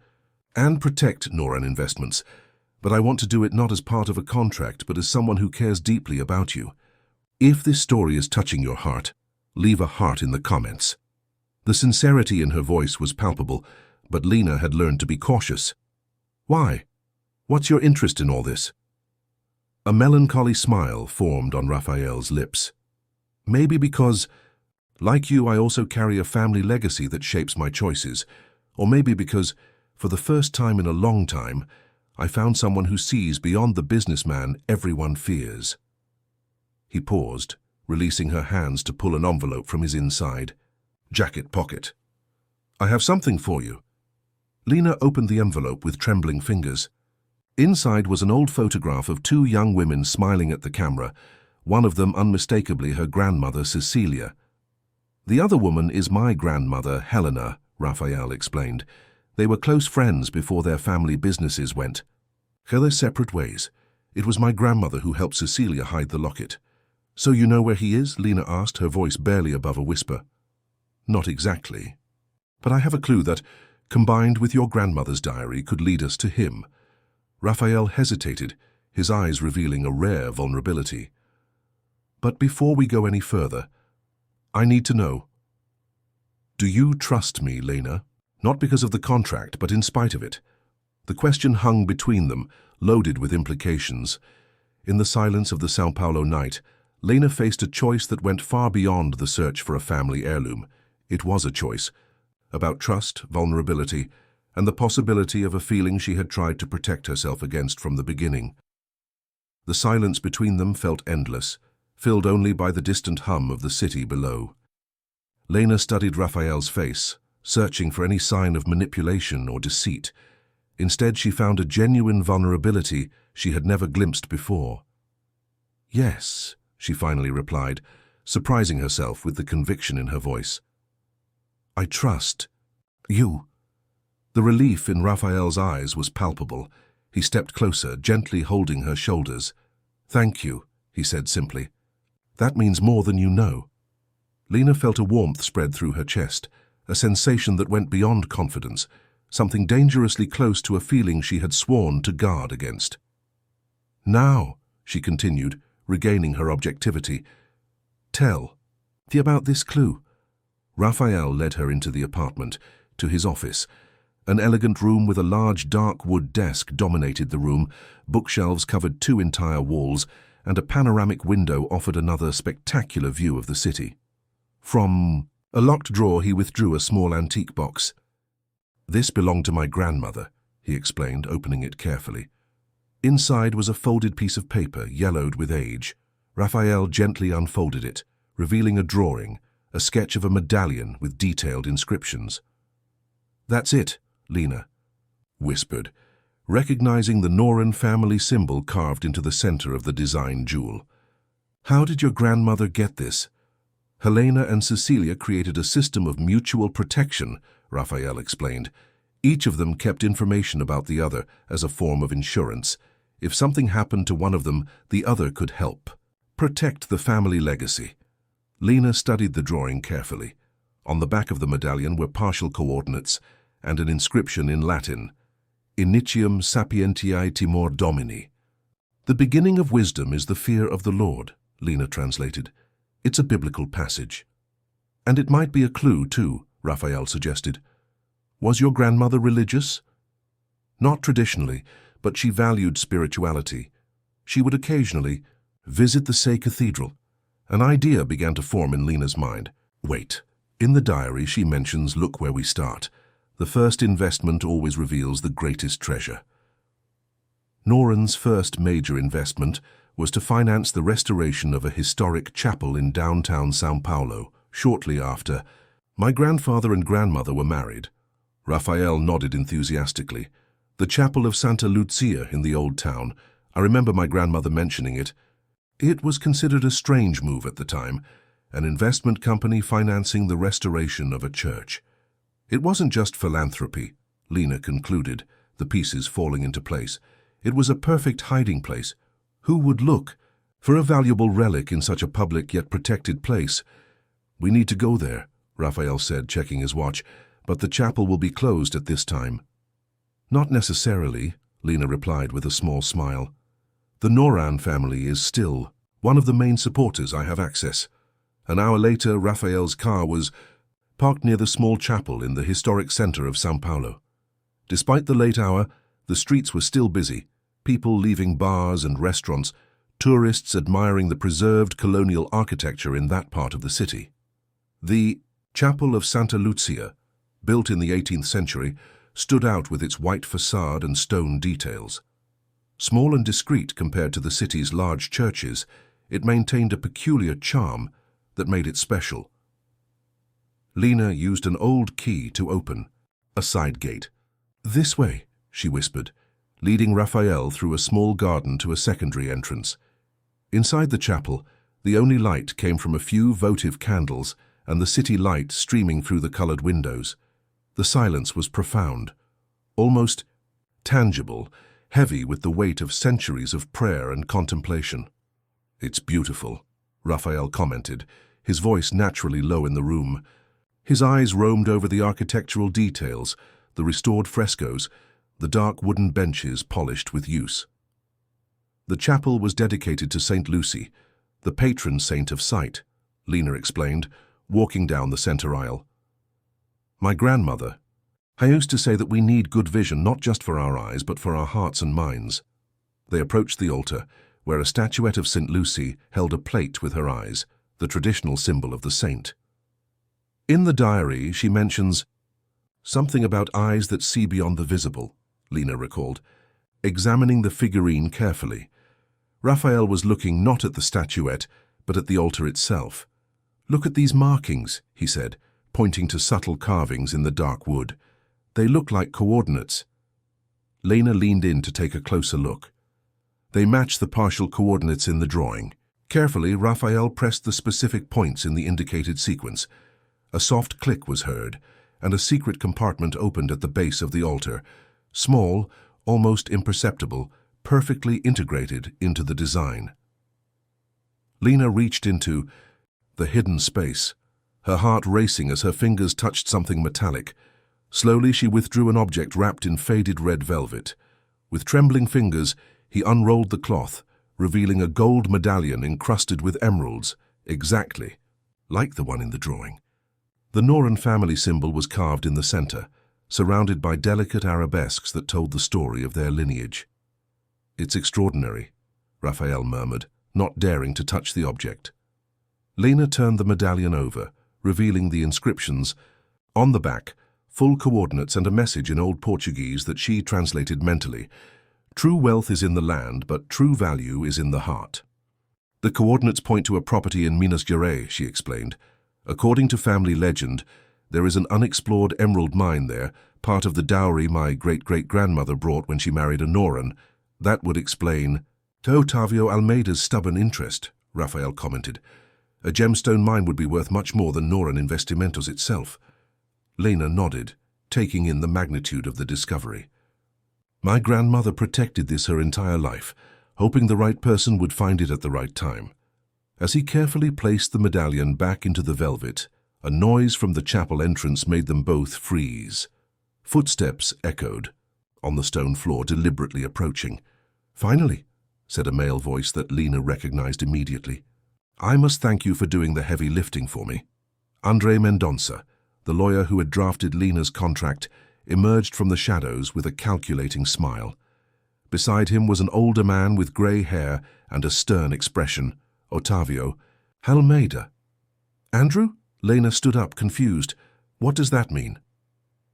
and protect Noran Investments, but I want to do it not as part of a contract, but as someone who cares deeply about you. If this story is touching your heart, leave a heart in the comments." The sincerity in her voice was palpable, but Lena had learned to be cautious. "Why? What's your interest in all this?" A melancholy smile formed on Raphael's lips. "Maybe because, like you, I also carry a family legacy that shapes my choices. Or maybe because, for the first time in a long time, I found someone who sees beyond the businessman everyone fears." He paused, releasing her hands to pull an envelope from his inside jacket pocket. "I have something for you." Lena opened the envelope with trembling fingers. Inside was an old photograph of two young women smiling at the camera, one of them unmistakably her grandmother Cecilia. "The other woman is my grandmother Helena," Raphael explained. "They were close friends before their family businesses went their separate ways. It was my grandmother who helped Cecilia hide the locket." "So you know where he is?" Lena asked, her voice barely above a whisper. "Not exactly. But I have a clue that, combined with your grandmother's diary, could lead us to him." Raphael hesitated, his eyes revealing a rare vulnerability. "But before we go any further, I need to know, do you trust me, Lena? Not because of the contract, but in spite of it." The question hung between them, loaded with implications. In the silence of the São Paulo night, Lena faced a choice that went far beyond the search for a family heirloom. It was a choice about trust, vulnerability, and the possibility of a feeling she had tried to protect herself against from the beginning. The silence between them felt endless, filled only by the distant hum of the city below. Lena studied Raphael's face, searching for any sign of manipulation or deceit. Instead, she found a genuine vulnerability she had never glimpsed before. Yes, she finally replied, surprising herself with the conviction in her voice. I trust you. The relief in Raphael's eyes was palpable. He stepped closer, gently holding her shoulders. Thank you, he said simply. That means more than you know. Lena felt a warmth spread through her chest, a sensation that went beyond confidence, something dangerously close to a feeling she had sworn to guard against. Now, she continued, regaining her objectivity, tell me about this clue. Raphael led her into the apartment, to his office. An elegant room with a large dark wood desk dominated the room, bookshelves covered 2 entire walls, and a panoramic window offered another spectacular view of the city. From a locked drawer he withdrew a small antique box. This belonged to my grandmother, he explained, opening it carefully. Inside was a folded piece of paper, yellowed with age. Raphael gently unfolded it, revealing a drawing, a sketch of a medallion with detailed inscriptions. That's it, Lena whispered, recognizing the Noran family symbol carved into the center of the design jewel. How did your grandmother get this? Helena and Cecilia created a system of mutual protection, Raphael explained. Each of them kept information about the other as a form of insurance. If something happened to one of them, the other could help. Protect the family legacy. Lena studied the drawing carefully. On the back of the medallion were partial coordinates and an inscription in Latin, Initium sapientiae timor Domini. The beginning of wisdom is the fear of the Lord, Lena translated. It's a biblical passage. And it might be a clue, too, Raphael suggested. Was your grandmother religious? Not traditionally, but she valued spirituality. She would occasionally visit the Say Cathedral. An idea began to form in Lena's mind. Wait, in the diary she mentions, look where we start. The first investment always reveals the greatest treasure. Noran's first major investment was to finance the restoration of a historic chapel in downtown São Paulo. Shortly after, my grandfather and grandmother were married. Raphael nodded enthusiastically. The chapel of Santa Lucia in the old town. I remember my grandmother mentioning it. It was considered a strange move at the time, an investment company financing the restoration of a church. It wasn't just philanthropy, Lena concluded, the pieces falling into place. It was a perfect hiding place. Who would look for a valuable relic in such a public yet protected place? We need to go there, Raphael said, checking his watch, but the chapel will be closed at this time. Not necessarily, Lena replied with a small smile. The Noran family is still one of the main supporters. I have access. An hour later, Raphael's car was parked near the small chapel in the historic center of São Paulo. Despite the late hour, the streets were still busy, people leaving bars and restaurants, tourists admiring the preserved colonial architecture in that part of the city. The Chapel of Santa Lucia, built in the 18th century, stood out with its white facade and stone details. Small and discreet compared to the city's large churches, it maintained a peculiar charm that made it special. Lena used an old key to open a side gate. This way, she whispered, leading Raphael through a small garden to a secondary entrance. Inside the chapel, the only light came from a few votive candles and the city light streaming through the colored windows. The silence was profound, almost tangible, heavy with the weight of centuries of prayer and contemplation. It's beautiful, Raphael commented, his voice naturally low in the room. His eyes roamed over the architectural details, the restored frescoes, the dark wooden benches polished with use. The chapel was dedicated to Saint Lucy, the patron saint of sight, Lena explained, walking down the center aisle. My grandmother. I used to say that we need good vision not just for our eyes but for our hearts and minds. They approached the altar, where a statuette of Saint Lucy held a plate with her eyes, the traditional symbol of the saint. In the diary, she mentions something about eyes that see beyond the visible, Lena recalled, examining the figurine carefully. Raphael was looking not at the statuette, but at the altar itself. Look at these markings, he said, pointing to subtle carvings in the dark wood. They look like coordinates. Lena leaned in to take a closer look. They match the partial coordinates in the drawing. Carefully, Raphael pressed the specific points in the indicated sequence. A soft click was heard, and a secret compartment opened at the base of the altar. Small, almost imperceptible, perfectly integrated into the design. Lena reached into the hidden space, her heart racing as her fingers touched something metallic. Slowly she withdrew an object wrapped in faded red velvet. With trembling fingers, he unrolled the cloth, revealing a gold medallion encrusted with emeralds, exactly like the one in the drawing. The Noran family symbol was carved in the center, surrounded by delicate arabesques that told the story of their lineage. "It's extraordinary," Raphael murmured, not daring to touch the object. Lena turned the medallion over, revealing the inscriptions. On the back, full coordinates and a message in Old Portuguese that she translated mentally. "True wealth is in the land, but true value is in the heart." "The coordinates point to a property in Minas Gerais," she explained. "According to family legend, there is an unexplored emerald mine there, part of the dowry my great-great-grandmother brought when she married a Noran. That would explain..." "To Otavio Almeida's stubborn interest," Raphael commented. "A gemstone mine would be worth much more than Noran Investimentos itself." Lena nodded, taking in the magnitude of the discovery. "My grandmother protected this her entire life, hoping the right person would find it at the right time." As he carefully placed the medallion back into the velvet, a noise from the chapel entrance made them both freeze. Footsteps echoed, on the stone floor, deliberately approaching. "Finally," said a male voice that Lena recognized immediately. "I must thank you for doing the heavy lifting for me." Andre Mendonça, the lawyer who had drafted Lena's contract, emerged from the shadows with a calculating smile. Beside him was an older man with grey hair and a stern expression, Otavio Almeida. "Andrew?" Lena stood up, confused. "What does that mean?"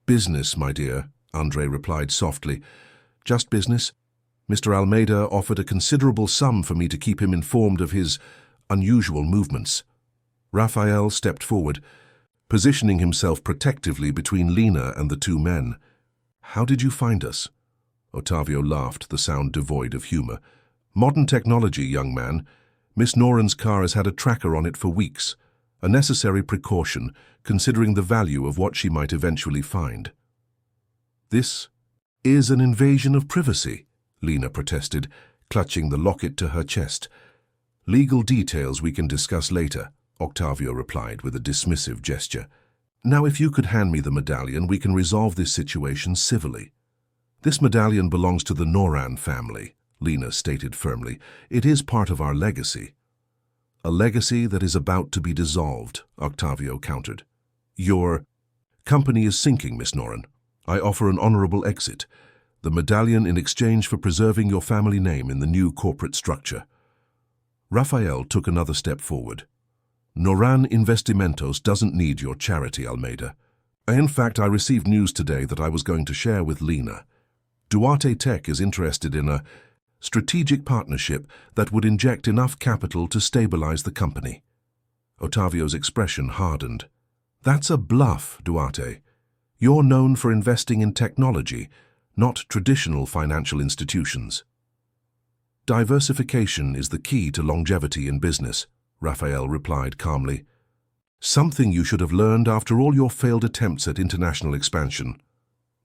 "Business, my dear," Andre replied softly. "Just business. Mr. Almeida offered a considerable sum for me to keep him informed of his unusual movements." Raphael stepped forward, positioning himself protectively between Lena and the two men. "How did you find us?" Otavio laughed, the sound devoid of humor. "Modern technology, young man. Miss Noran's car has had a tracker on it for weeks. A necessary precaution, considering the value of what she might eventually find." "This is an invasion of privacy," Lena protested, clutching the locket to her chest. "Legal details we can discuss later," Octavio replied with a dismissive gesture. "Now, if you could hand me the medallion, we can resolve this situation civilly." "This medallion belongs to the Noran family," Lena stated firmly. "It is part of our legacy." "A legacy that is about to be dissolved," Octavio countered. "Your company is sinking, Miss Noran. I offer an honorable exit. The medallion in exchange for preserving your family name in the new corporate structure." Raphael took another step forward. "Noran Investimentos doesn't need your charity, Almeida. In fact, I received news today that I was going to share with Lena. Duarte Tech is interested in a strategic partnership that would inject enough capital to stabilize the company." Otavio's expression hardened. "That's a bluff, Duarte. You're known for investing in technology, not traditional financial institutions." "Diversification is the key to longevity in business," Raphael replied calmly. "Something you should have learned after all your failed attempts at international expansion."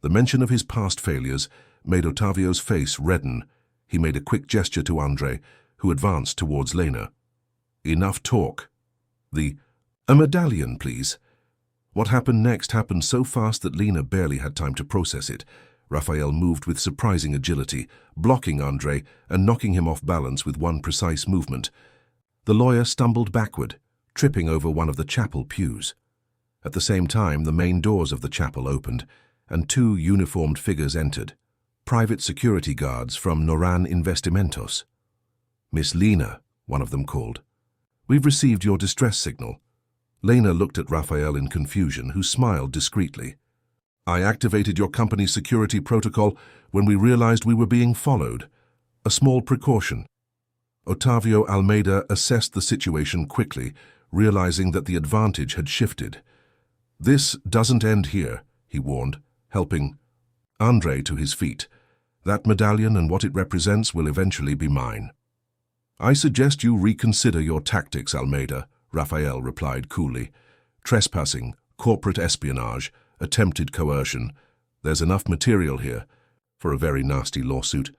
The mention of his past failures made Otavio's face redden. He made a quick gesture to Andre, who advanced towards Lena. "Enough talk. A medallion, please." What happened next happened so fast that Lena barely had time to process it. Raphael moved with surprising agility, blocking Andre and knocking him off balance with one precise movement. The lawyer stumbled backward, tripping over one of the chapel pews. At the same time, the main doors of the chapel opened, and two uniformed figures entered. Private security guards from Noran Investimentos. "Miss Lena," one of them called. "We've received your distress signal." Lena looked at Raphael in confusion, who smiled discreetly. "I activated your company's security protocol when we realized we were being followed. A small precaution." Otavio Almeida assessed the situation quickly, realizing that the advantage had shifted. "This doesn't end here," he warned, helping Andre to his feet. That medallion and what it represents will eventually be mine. I suggest you reconsider your tactics, Almeida, Raphael replied coolly. Trespassing, corporate espionage, attempted coercion. There's enough material here for a very nasty lawsuit.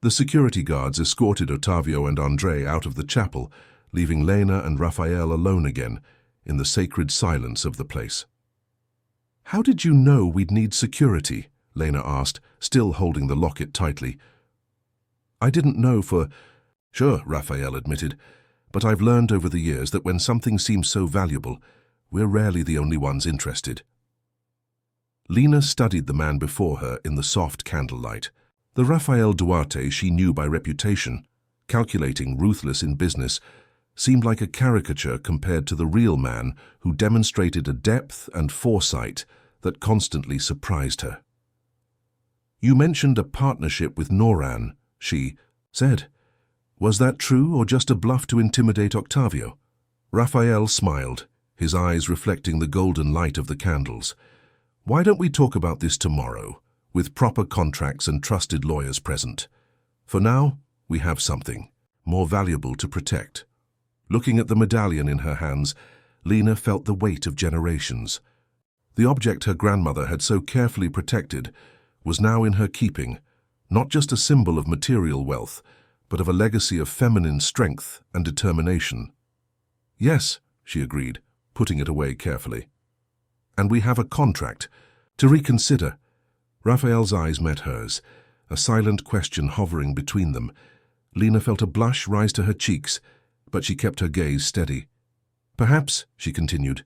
The security guards escorted Ottavio and André out of the chapel, leaving Lena and Raphael alone again in the sacred silence of the place. How did you know we'd need security? Lena asked, still holding the locket tightly. I didn't know for sure, Raphael admitted, but I've learned over the years that when something seems so valuable, we're rarely the only ones interested. Lena studied the man before her in the soft candlelight. The Rafael Duarte she knew by reputation, calculating, ruthless in business, seemed like a caricature compared to the real man who demonstrated a depth and foresight that constantly surprised her. You mentioned a partnership with Noran, she said. Was that true or just a bluff to intimidate Octavio? Raphael smiled, his eyes reflecting the golden light of the candles. Why don't we talk about this tomorrow, with proper contracts and trusted lawyers present? For now, we have something more valuable to protect. Looking at the medallion in her hands, Lena felt the weight of generations. The object her grandmother had so carefully protected was now in her keeping, not just a symbol of material wealth, but of a legacy of feminine strength and determination. Yes, she agreed, putting it away carefully. And we have a contract to reconsider. Raphael's eyes met hers, a silent question hovering between them. Lena felt a blush rise to her cheeks, but she kept her gaze steady. Perhaps, she continued,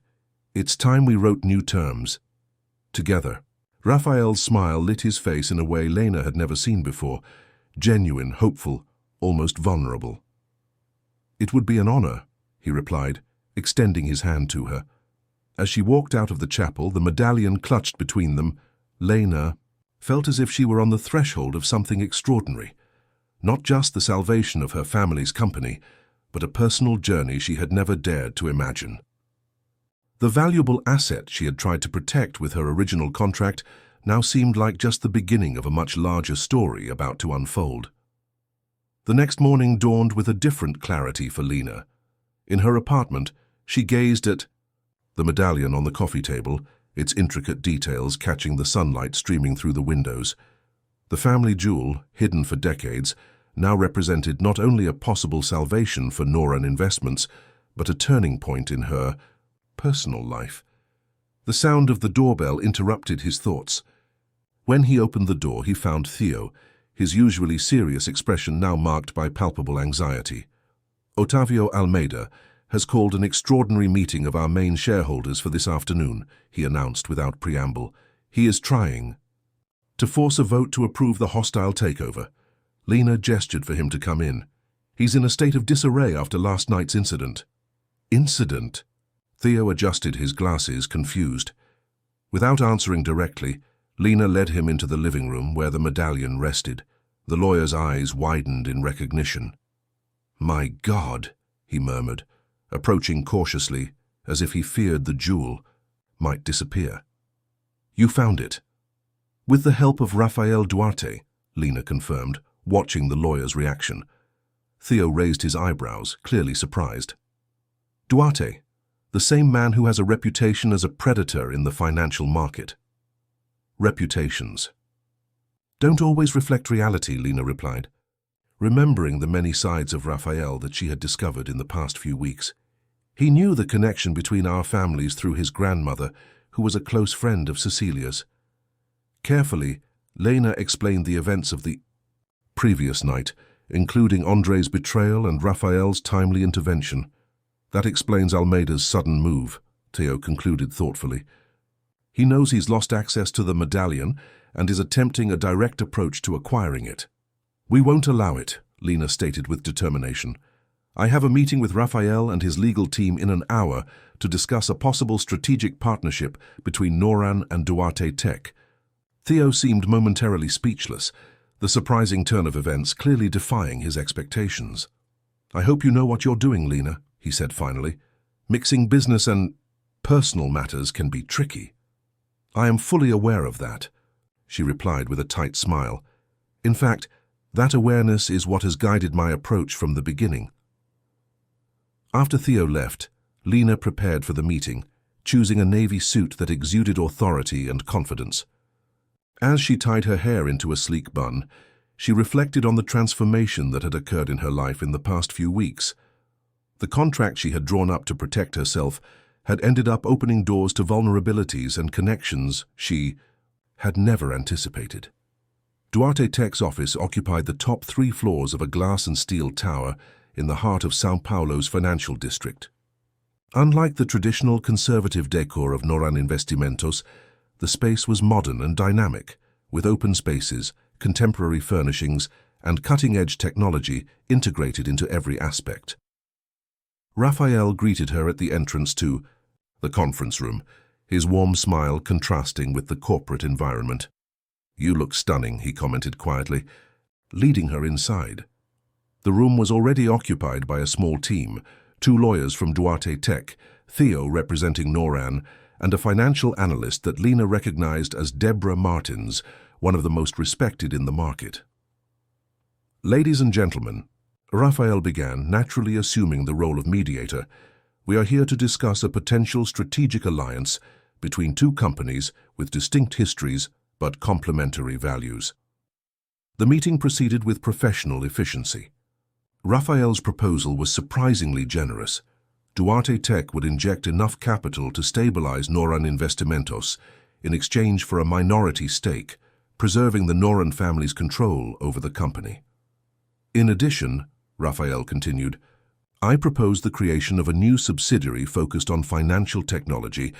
it's time we wrote new terms. Together. Raphael's smile lit his face in a way Lena had never seen before, genuine, hopeful, almost vulnerable. It would be an honor, he replied, extending his hand to her. As she walked out of the chapel, the medallion clutched between them. Lena felt as if she were on the threshold of something extraordinary, not just the salvation of her family's company, but a personal journey she had never dared to imagine. The valuable asset she had tried to protect with her original contract now seemed like just the beginning of a much larger story about to unfold. The next morning dawned with a different clarity for Lena. In her apartment, she gazed at the medallion on the coffee table, its intricate details catching the sunlight streaming through the windows. The family jewel, hidden for decades, now represented not only a possible salvation for Noran Investments, but a turning point in her personal life. The sound of the doorbell interrupted his thoughts. When he opened the door, he found Theo, his usually serious expression now marked by palpable anxiety. Ottavio Almeida has called an extraordinary meeting of our main shareholders for this afternoon, he announced without preamble. He is trying to force a vote to approve the hostile takeover. Lena gestured for him to come in. He's in a state of disarray after last night's incident. Incident? Theo adjusted his glasses, confused. Without answering directly, Lena led him into the living room where the medallion rested. The lawyer's eyes widened in recognition. My God, he murmured, approaching cautiously, as if he feared the jewel might disappear. You found it. With the help of Rafael Duarte, Lena confirmed, watching the lawyer's reaction. Theo raised his eyebrows, clearly surprised. Duarte, the same man who has a reputation as a predator in the financial market. Reputations don't always reflect reality, Lena replied, remembering the many sides of Raphael that she had discovered in the past few weeks. He knew the connection between our families through his grandmother, who was a close friend of Cecilia's. Carefully, Lena explained the events of the previous night, including André's betrayal and Raphael's timely intervention. That explains Almeida's sudden move, Theo concluded thoughtfully. He knows he's lost access to the medallion and is attempting a direct approach to acquiring it. We won't allow it, Lena stated with determination. I have a meeting with Raphael and his legal team in an hour to discuss a possible strategic partnership between Noran and Duarte Tech. Theo seemed momentarily speechless, the surprising turn of events clearly defying his expectations. I hope you know what you're doing, Lena, he said finally. Mixing business and personal matters can be tricky. I am fully aware of that, she replied with a tight smile. In fact, that awareness is what has guided my approach from the beginning. After Theo left, Lena prepared for the meeting, choosing a navy suit that exuded authority and confidence. As she tied her hair into a sleek bun, she reflected on the transformation that had occurred in her life in the past few weeks. The contract she had drawn up to protect herself had ended up opening doors to vulnerabilities and connections she had never anticipated. Duarte Tech's office occupied the top 3 floors of a glass and steel tower in the heart of São Paulo's financial district. Unlike the traditional conservative decor of Noran Investimentos, the space was modern and dynamic, with open spaces, contemporary furnishings, and cutting-edge technology integrated into every aspect. Raphael greeted her at the entrance to the conference room, his warm smile contrasting with the corporate environment. "You look stunning," he commented quietly, leading her inside. The room was already occupied by a small team, 2 lawyers from Duarte Tech, Theo representing Noran, and a financial analyst that Lena recognized as Deborah Martins, one of the most respected in the market. "Ladies and gentlemen," Raphael began, naturally assuming the role of mediator, "we are here to discuss a potential strategic alliance between 2 companies with distinct histories but complementary values." The meeting proceeded with professional efficiency. Raphael's proposal was surprisingly generous. Duarte Tech would inject enough capital to stabilize Noran Investimentos in exchange for a minority stake, preserving the Noran family's control over the company. "In addition," Raphael continued, "I propose the creation of a new subsidiary focused on financial technology,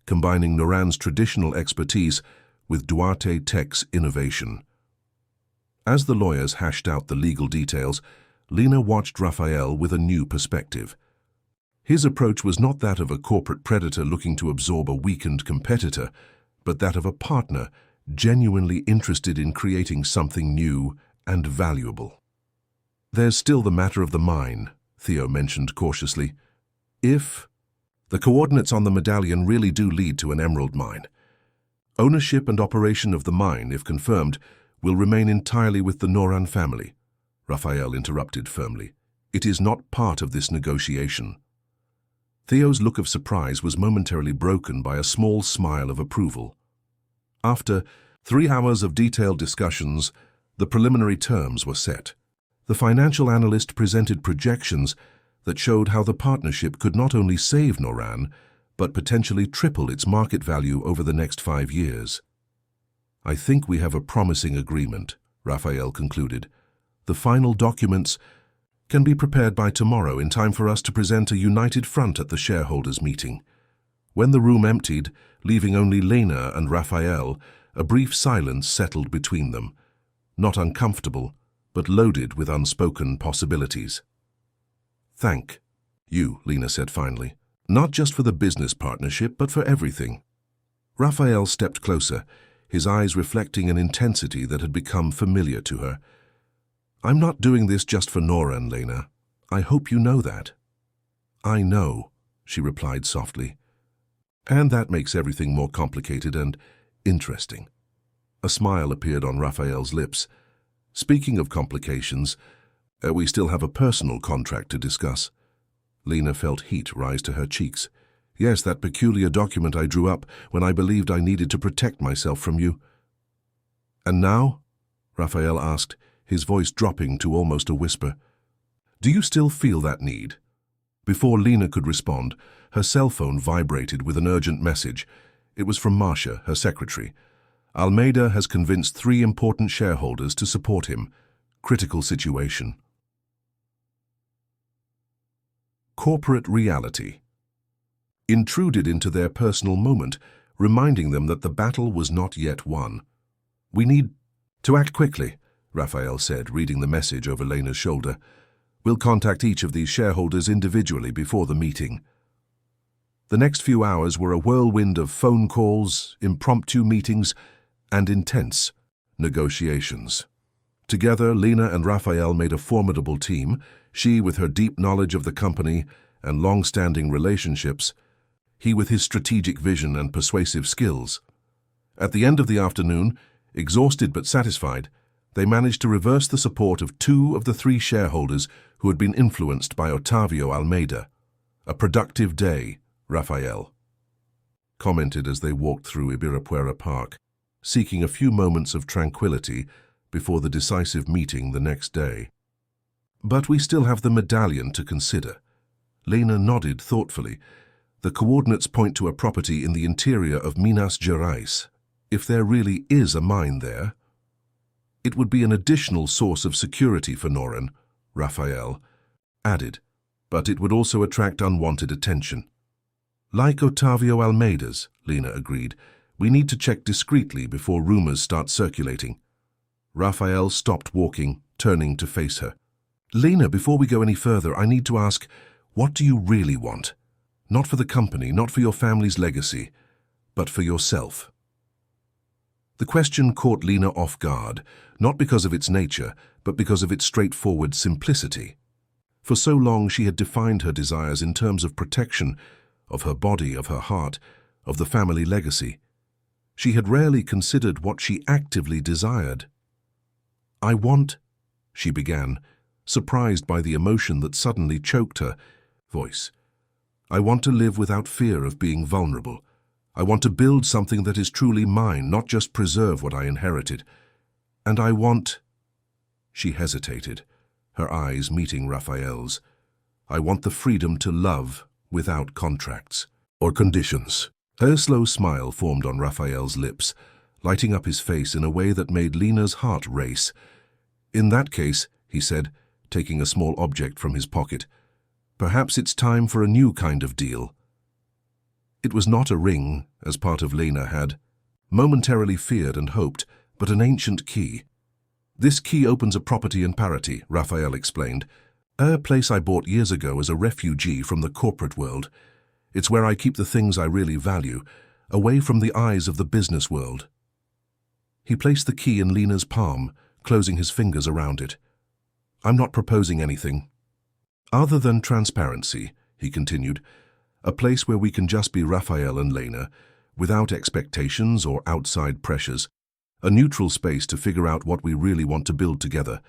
combining Noran's traditional expertise with Duarte Tech's innovation." As the lawyers hashed out the legal details, Lena watched Raphael with a new perspective. His approach was not that of a corporate predator looking to absorb a weakened competitor, but that of a partner genuinely interested in creating something new and valuable. "There's still the matter of the mine," Theo mentioned cautiously. "If the coordinates on the medallion really do lead to an emerald mine, ownership and operation of the mine, if confirmed, will remain entirely with the Noran family," Raphael interrupted firmly. "It is not part of this negotiation." Theo's look of surprise was momentarily broken by a small smile of approval. After 3 hours of detailed discussions, the preliminary terms were set. The financial analyst presented projections that showed how the partnership could not only save Noran, but potentially triple its market value over the next 5 years. "I think we have a promising agreement," Raphael concluded. "The final documents can be prepared by tomorrow in time for us to present a united front at the shareholders' meeting." When the room emptied, leaving only Lena and Raphael, a brief silence settled between them, not uncomfortable, but loaded with unspoken possibilities. "Thank you," Lena said finally, "not just for the business partnership, but for everything." Raphael stepped closer, his eyes reflecting an intensity that had become familiar to her. "I'm not doing this just for Noran, Lena. I hope you know that." "I know," she replied softly. "And that makes everything more complicated and interesting." A smile appeared on Raphael's lips. "Speaking of complications, we still have a personal contract to discuss." Lena felt heat rise to her cheeks. "Yes, that peculiar document I drew up when I believed I needed to protect myself from you." "And now?" Raphael asked, his voice dropping to almost a whisper. "Do you still feel that need?" Before Lena could respond, her cell phone vibrated with an urgent message. It was from Marcia, her secretary. "Almeida has convinced 3 important shareholders to support him. Critical situation." Corporate reality intruded into their personal moment, reminding them that the battle was not yet won. "We need to act quickly," Raphael said, reading the message over Lena's shoulder. "We'll contact each of these shareholders individually before the meeting." The next few hours were a whirlwind of phone calls, impromptu meetings, and intense negotiations. Together, Lena and Raphael made a formidable team, she with her deep knowledge of the company and long-standing relationships, he with his strategic vision and persuasive skills. At the end of the afternoon, exhausted but satisfied, They managed to reverse the support of 2 of the 3 shareholders who had been influenced by Otavio Almeida. A productive day, Rafael commented as they walked through Ibirapuera Park, seeking a few moments of tranquility before the decisive meeting the next day. But we still have the medallion to consider. Lena nodded thoughtfully. The coordinates point to a property in the interior of Minas Gerais. If there really is a mine there, it would be an additional source of security for Noren, Rafael added, but it would also attract unwanted attention. Like Otavio Almeida's, Lena agreed, we need to check discreetly before rumors start circulating. Rafael stopped walking, turning to face her. Lena, before we go any further, I need to ask, what do you really want? Not for the company, not for your family's legacy, but for yourself. The question caught Lena off guard, not because of its nature, but because of its straightforward simplicity. For so long she had defined her desires in terms of protection, of her body, of her heart, of the family legacy. She had rarely considered what she actively desired. I want, she began, surprised by the emotion that suddenly choked her voice. I want to live without fear of being vulnerable. I want to build something that is truly mine, not just preserve what I inherited. And I want... She hesitated, her eyes meeting Raphael's. I want the freedom to love without contracts or conditions. Her slow smile formed on Raphael's lips, lighting up his face in a way that made Lena's heart race. In that case, he said, taking a small object from his pocket, perhaps it's time for a new kind of deal. It was not a ring, as part of Lena had momentarily feared and hoped, but an ancient key. This key opens a property in Parati, Raphael explained. A place I bought years ago as a refugee from the corporate world. It's where I keep the things I really value, away from the eyes of the business world. He placed the key in Lena's palm, closing his fingers around it. I'm not proposing anything. Other than transparency, he continued, a place where we can just be Raphael and Lena, without expectations or outside pressures, a neutral space to figure out what we really want to build together,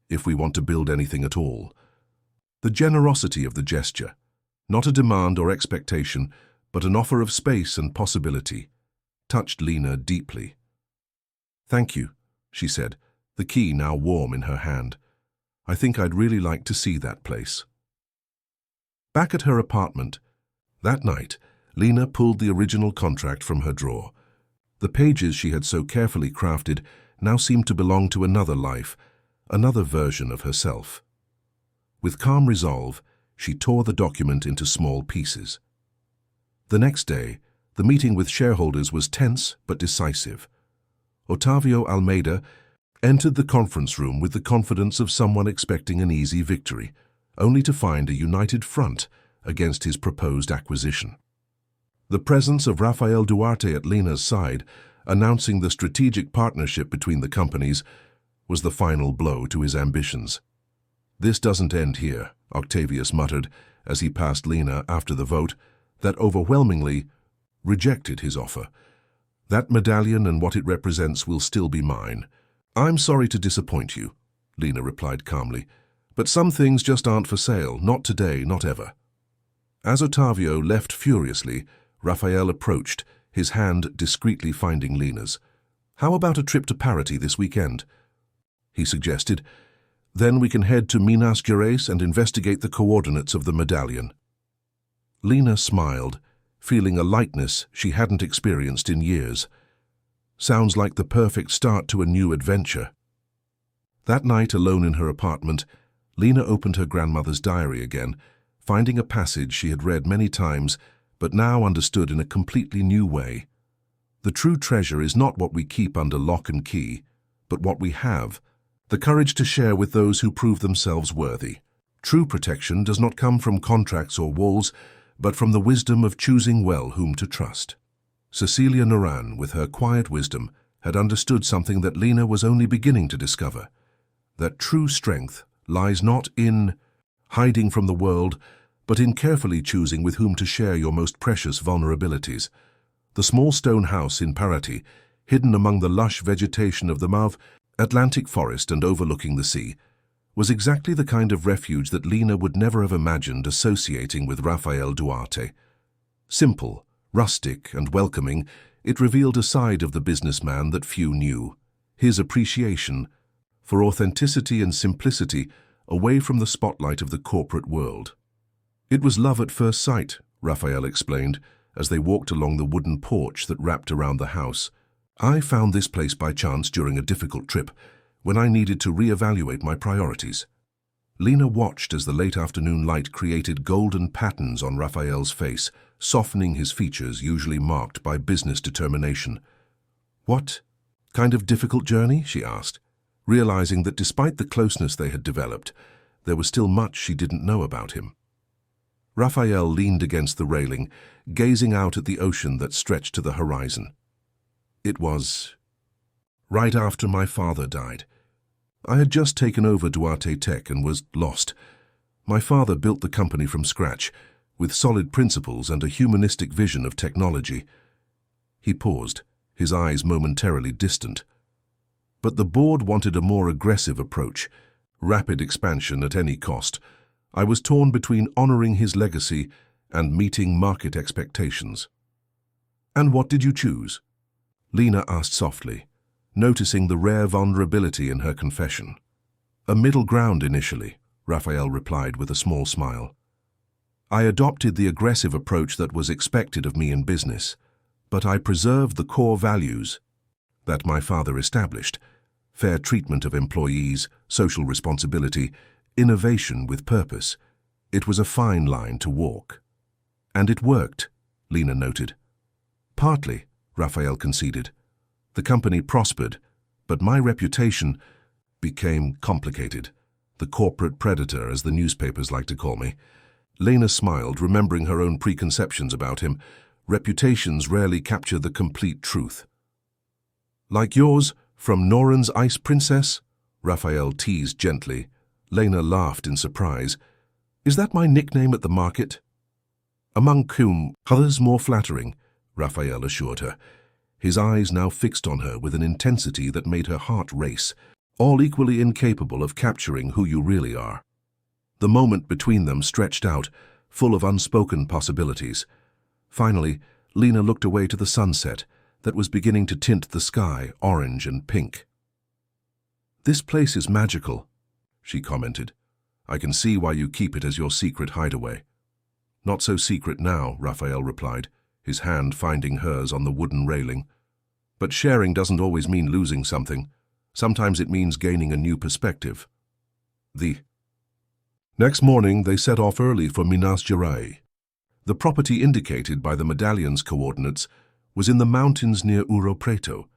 if we want to build anything at all. The generosity of the gesture, not a demand or expectation, but an offer of space and possibility, touched Lena deeply. Thank you, she said, the key now warm in her hand. I think I'd really like to see that place. Back at her apartment, that night, Lena pulled the original contract from her drawer. The pages she had so carefully crafted now seemed to belong to another life, another version of herself. With calm resolve, she tore the document into small pieces. The next day, the meeting with shareholders was tense but decisive. Otavio Almeida entered the conference room with the confidence of someone expecting an easy victory, only to find a united front against his proposed acquisition. The presence of Rafael Duarte at Lena's side, announcing the strategic partnership between the companies, was the final blow to his ambitions. This doesn't end here, Octavius muttered as he passed Lena after the vote that overwhelmingly rejected his offer. That medallion and what it represents will still be mine. I'm sorry to disappoint you, Lena replied calmly, but some things just aren't for sale, not today, not ever. As Otavio left furiously, Raphael approached, his hand discreetly finding Lena's. How about a trip to Parati this weekend? He suggested. Then we can head to Minas Gerais and investigate the coordinates of the medallion. Lena smiled, feeling a lightness she hadn't experienced in years. Sounds like the perfect start to a new adventure. That night, alone in her apartment, Lena opened her grandmother's diary again, finding a passage she had read many times, but now understood in a completely new way. The true treasure is not what we keep under lock and key, but what we have, the courage to share with those who prove themselves worthy. True protection does not come from contracts or walls, but from the wisdom of choosing well whom to trust. Cecilia Noran, with her quiet wisdom, had understood something that Lena was only beginning to discover, that true strength lies not in hiding from the world, but in carefully choosing with whom to share your most precious vulnerabilities. The small stone house in Parati, hidden among the lush vegetation of the Mav, Atlantic forest and overlooking the sea, was exactly the kind of refuge that Lena would never have imagined associating with Rafael Duarte. Simple, rustic, and welcoming, it revealed a side of the businessman that few knew, his appreciation for authenticity and simplicity away from the spotlight of the corporate world. It was love at first sight, Rafael explained, as they walked along the wooden porch that wrapped around the house. I found this place by chance during a difficult trip, when I needed to reevaluate my priorities. Lena watched as the late afternoon light created golden patterns on Rafael's face, softening his features usually marked by business determination. What kind of difficult journey? She asked, realizing that despite the closeness they had developed, there was still much she didn't know about him. Rafael leaned against the railing, gazing out at the ocean that stretched to the horizon. It was right after my father died. I had just taken over Duarte Tech and was lost. My father built the company from scratch, with solid principles and a humanistic vision of technology. He paused, his eyes momentarily distant. But the board wanted a more aggressive approach, rapid expansion at any cost. I was torn between honoring his legacy and meeting market expectations. And what did you choose? Lena asked softly, noticing the rare vulnerability in her confession. A middle ground initially, Rafael replied with a small smile. I adopted the aggressive approach that was expected of me in business, but I preserved the core values that my father established: fair treatment of employees, social responsibility, innovation with purpose. It was a fine line to walk. And it worked, Lena noted. Partly, Rafael conceded. The company prospered, but my reputation became complicated. The corporate predator, as the newspapers like to call me. Lena smiled, remembering her own preconceptions about him. Reputations rarely capture the complete truth. Like yours, from Noran's Ice Princess? Rafael teased gently. Lena laughed in surprise. Is that my nickname at the market? Among whom others more flattering, Rafael assured her, his eyes now fixed on her with an intensity that made her heart race, all equally incapable of capturing who you really are. The moment between them stretched out, full of unspoken possibilities. Finally, Lena looked away to the sunset that was beginning to tint the sky orange and pink. This place is magical, she commented. I can see why you keep it as your secret hideaway. Not so secret now, Rafael replied, his hand finding hers on the wooden railing. But sharing doesn't always mean losing something. Sometimes it means gaining a new perspective. Next morning, they set off early for Minas Gerais. The property indicated by the medallion's coordinates was in the mountains near Ouro Preto,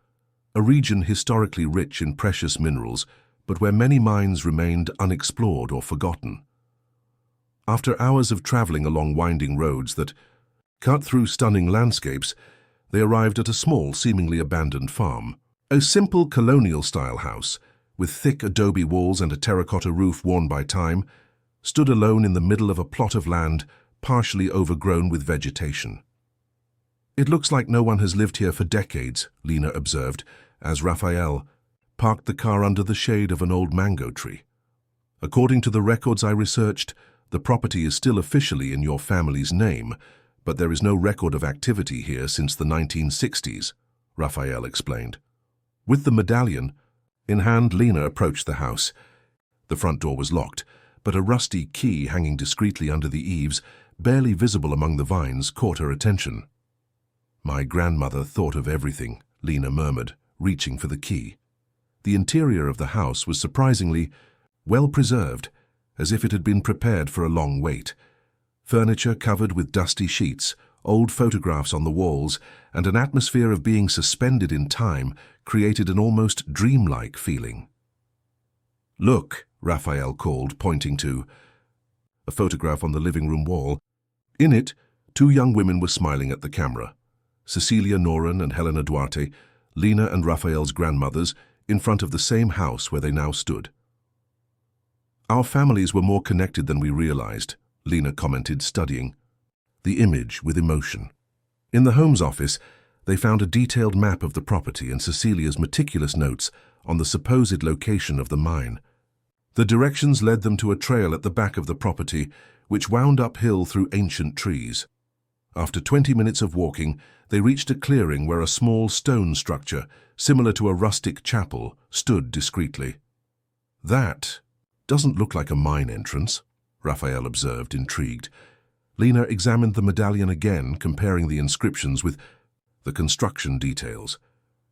a region historically rich in precious minerals, but where many mines remained unexplored or forgotten. After hours of traveling along winding roads that cut through stunning landscapes, they arrived at a small, seemingly abandoned farm. A simple colonial-style house, with thick adobe walls and a terracotta roof worn by time, stood alone in the middle of a plot of land partially overgrown with vegetation. It looks like no one has lived here for decades, Lena observed, as Rafael parked the car under the shade of an old mango tree. According to the records I researched, the property is still officially in your family's name, but there is no record of activity here since the 1960s, Rafael explained. With the medallion in hand, Lena approached the house. The front door was locked, but a rusty key hanging discreetly under the eaves, barely visible among the vines, caught her attention. My grandmother thought of everything, Lena murmured, reaching for the key. The interior of the house was surprisingly well preserved, as if it had been prepared for a long wait. Furniture covered with dusty sheets, old photographs on the walls, and an atmosphere of being suspended in time created an almost dreamlike feeling. Look, Rafael called, pointing to a photograph on the living room wall. In it, two young women were smiling at the camera. Cecilia Noran and Helena Duarte, Lena and Rafael's grandmothers, in front of the same house where they now stood. Our families were more connected than we realized, Lena commented, studying the image with emotion. In the Home's office, they found a detailed map of the property and Cecilia's meticulous notes on the supposed location of the mine. The directions led them to a trail at the back of the property, which wound uphill through ancient trees. After 20 minutes of walking, they reached a clearing where a small stone structure, similar to a rustic chapel, stood discreetly. "That doesn't look like a mine entrance," Raphael observed, intrigued. Lena examined the medallion again, comparing the inscriptions with the construction details.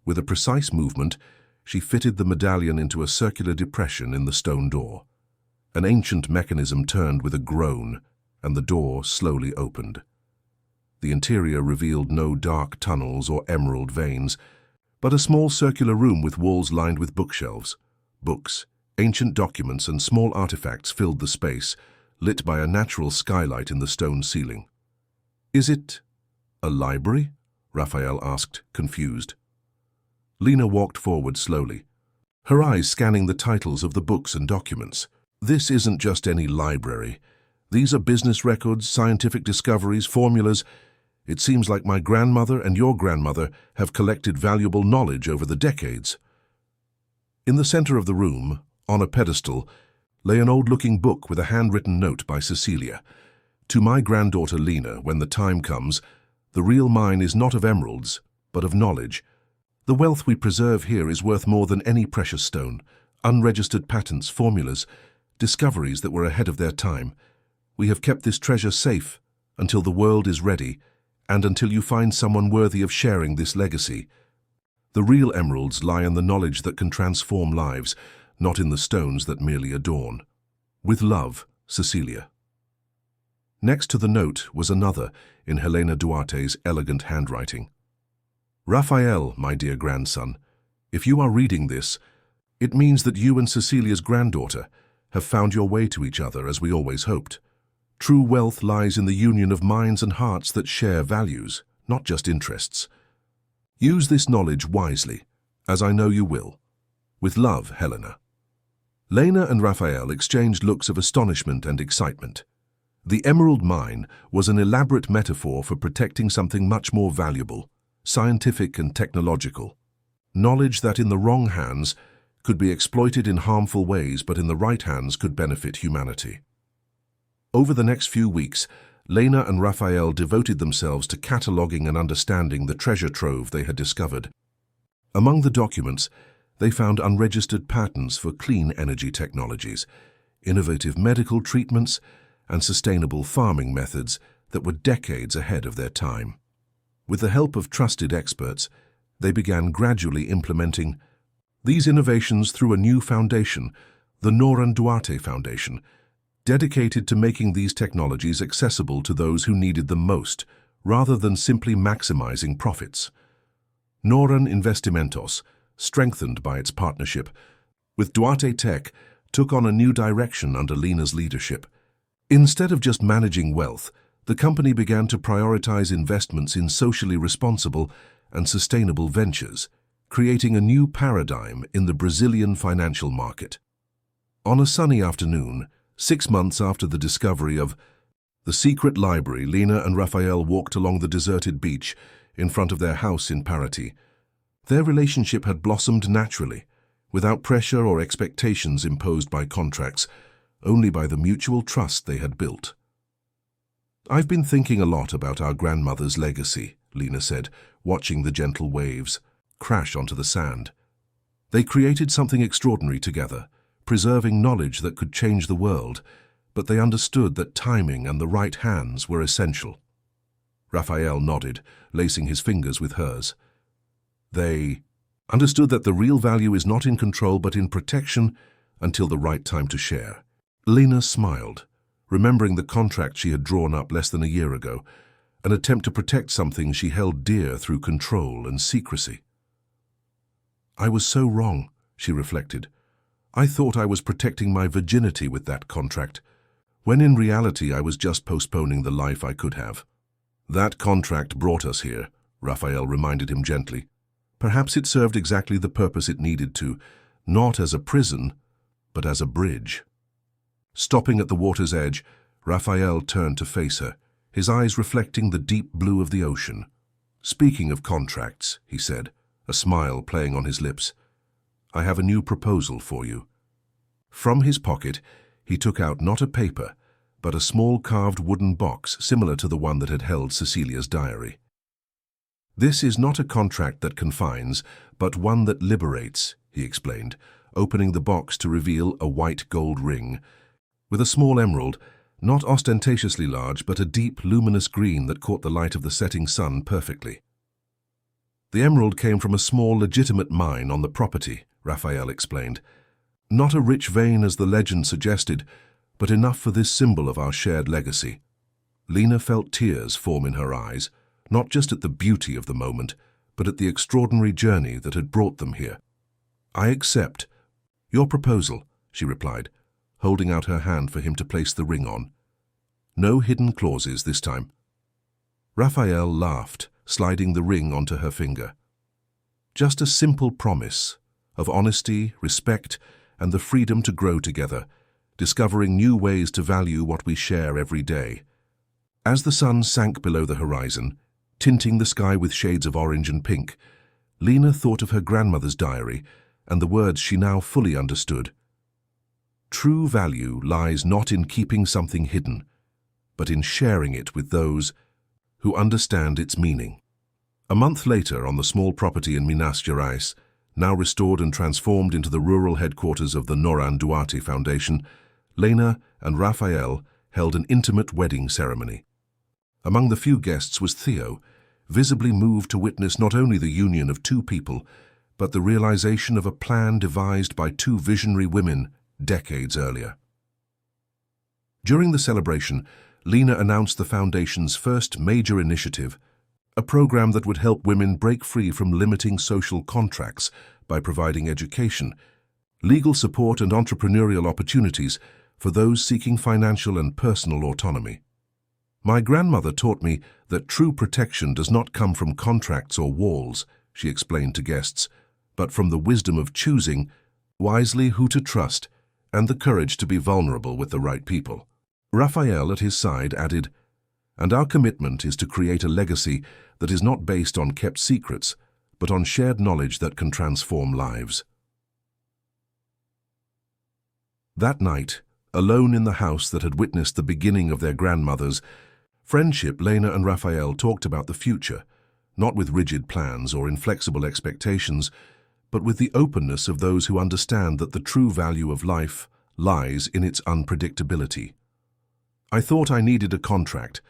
With a precise movement, she fitted the medallion into a circular depression in the stone door. An ancient mechanism turned with a groan, and the door slowly opened. The interior revealed no dark tunnels or emerald veins, but a small circular room with walls lined with bookshelves. Books, ancient documents, and small artifacts filled the space, lit by a natural skylight in the stone ceiling. "Is it a library?" Raphael asked, confused. Lena walked forward slowly, her eyes scanning the titles of the books and documents. "This isn't just any library. These are business records, scientific discoveries, formulas. It seems like my grandmother and your grandmother have collected valuable knowledge over the decades." In the center of the room, on a pedestal, lay an old-looking book with a handwritten note by Cecilia. "To my granddaughter Lena, when the time comes, the real mine is not of emeralds, but of knowledge. The wealth we preserve here is worth more than any precious stone. Unregistered patents, formulas, discoveries that were ahead of their time. We have kept this treasure safe until the world is ready, and until you find someone worthy of sharing this legacy. The real emeralds lie in the knowledge that can transform lives, not in the stones that merely adorn. With love, Cecilia." Next to the note was another, in Helena Duarte's elegant handwriting. "Raphael, my dear grandson, if you are reading this, it means that you and Cecilia's granddaughter have found your way to each other as we always hoped. True wealth lies in the union of minds and hearts that share values, not just interests. Use this knowledge wisely, as I know you will. With love, Helena." Lena and Raphael exchanged looks of astonishment and excitement. The emerald mine was an elaborate metaphor for protecting something much more valuable, scientific and technological. Knowledge that in the wrong hands could be exploited in harmful ways, but in the right hands could benefit humanity. Over the next few weeks, Lena and Raphael devoted themselves to cataloging and understanding the treasure trove they had discovered. Among the documents, they found unregistered patents for clean energy technologies, innovative medical treatments, and sustainable farming methods that were decades ahead of their time. With the help of trusted experts, they began gradually implementing these innovations through a new foundation, the Noran Duarte Foundation, dedicated to making these technologies accessible to those who needed them most, rather than simply maximizing profits. Noran Investimentos, strengthened by its partnership with Duarte Tech, took on a new direction under Lena's leadership. Instead of just managing wealth, the company began to prioritize investments in socially responsible and sustainable ventures, creating a new paradigm in the Brazilian financial market. On a sunny afternoon, 6 months after the discovery of the secret library, Lena and Raphael walked along the deserted beach in front of their house in Paraty. Their relationship had blossomed naturally, without pressure or expectations imposed by contracts, only by the mutual trust they had built. "I've been thinking a lot about our grandmother's legacy," Lena said, watching the gentle waves crash onto the sand. "They created something extraordinary together, preserving knowledge that could change the world, but they understood that timing and the right hands were essential." Raphael nodded, lacing his fingers with hers. "They understood that the real value is not in control but in protection until the right time to share." Lena smiled, remembering the contract she had drawn up less than a year ago, an attempt to protect something she held dear through control and secrecy. "I was so wrong," she reflected. "I thought I was protecting my virginity with that contract, when in reality I was just postponing the life I could have." "That contract brought us here," Raphael reminded him gently. "Perhaps it served exactly the purpose it needed to, not as a prison, but as a bridge." Stopping at the water's edge, Raphael turned to face her, his eyes reflecting the deep blue of the ocean. "Speaking of contracts," he said, a smile playing on his lips, I have a new proposal for you." From his pocket, he took out not a paper, but a small carved wooden box similar to the one that had held Cecilia's diary. "This is not a contract that confines, but one that liberates," he explained, opening the box to reveal a white gold ring, with a small emerald, not ostentatiously large, but a deep, luminous green that caught the light of the setting sun perfectly. "The emerald came from a small, legitimate mine on the property," Raphael explained. "Not a rich vein as the legend suggested, but enough for this symbol of our shared legacy." Lena felt tears form in her eyes, not just at the beauty of the moment, but at the extraordinary journey that had brought them here. "I accept your proposal," she replied, holding out her hand for him to place the ring on. "No hidden clauses this time." Raphael laughed, sliding the ring onto her finger. "Just a simple promise of honesty, respect, and the freedom to grow together, discovering new ways to value what we share every day." As the sun sank below the horizon, tinting the sky with shades of orange and pink, Lena thought of her grandmother's diary and the words she now fully understood. True value lies not in keeping something hidden, but in sharing it with those who understand its meaning. A month later, on the small property in Minas Gerais, now restored and transformed into the rural headquarters of the Noran Duarte Foundation, Lena and Raphael held an intimate wedding ceremony. Among the few guests was Theo, visibly moved to witness not only the union of two people, but the realization of a plan devised by two visionary women decades earlier. During the celebration, Lena announced the Foundation's first major initiative, a program that would help women break free from limiting social contracts by providing education, legal support, and entrepreneurial opportunities for those seeking financial and personal autonomy. "My grandmother taught me that true protection does not come from contracts or walls," she explained to guests, "but from the wisdom of choosing wisely who to trust and the courage to be vulnerable with the right people." Raphael, at his side, added, "And our commitment is to create a legacy that is not based on kept secrets, but on shared knowledge that can transform lives." That night, alone in the house that had witnessed the beginning of their grandmother's friendship, Lena and Raphael talked about the future, not with rigid plans or inflexible expectations, but with the openness of those who understand that the true value of life lies in its unpredictability. "I thought I needed a contract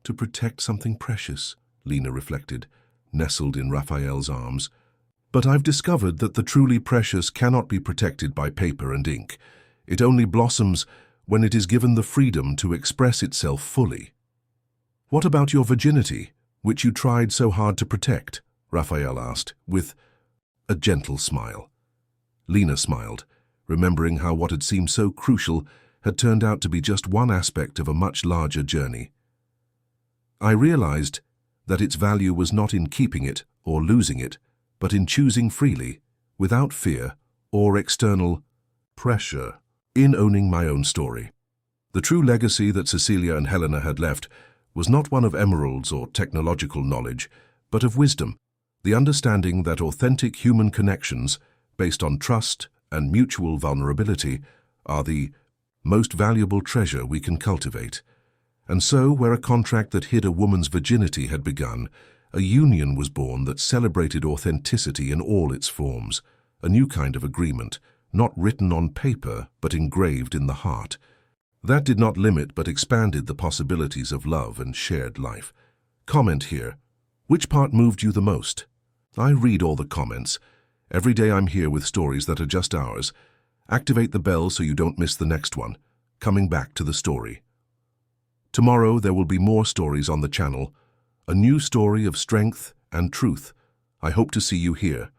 to protect something precious," Lena reflected, nestled in Raphael's arms. "But I've discovered that the truly precious cannot be protected by paper and ink. It only blossoms when it is given the freedom to express itself fully." "What about your virginity, which you tried so hard to protect?" Raphael asked, with a gentle smile. Lena smiled, remembering how what had seemed so crucial had turned out to be just one aspect of a much larger journey. "I realized that its value was not in keeping it or losing it, but in choosing freely, without fear or external pressure, in owning my own story." The true legacy that Cecilia and Helena had left was not one of emeralds or technological knowledge, but of wisdom, the understanding that authentic human connections, based on trust and mutual vulnerability, are the most valuable treasure we can cultivate. And so, where a contract that hid a woman's virginity had begun, a union was born that celebrated authenticity in all its forms, a new kind of agreement, not written on paper, but engraved in the heart. That did not limit but expanded the possibilities of love and shared life. Comment here. Which part moved you the most? I read all the comments. Every day I'm here with stories that are just ours. Activate the bell so you don't miss the next one. Coming back to the story. Tomorrow there will be more stories on the channel. A new story of strength and truth. I hope to see you here.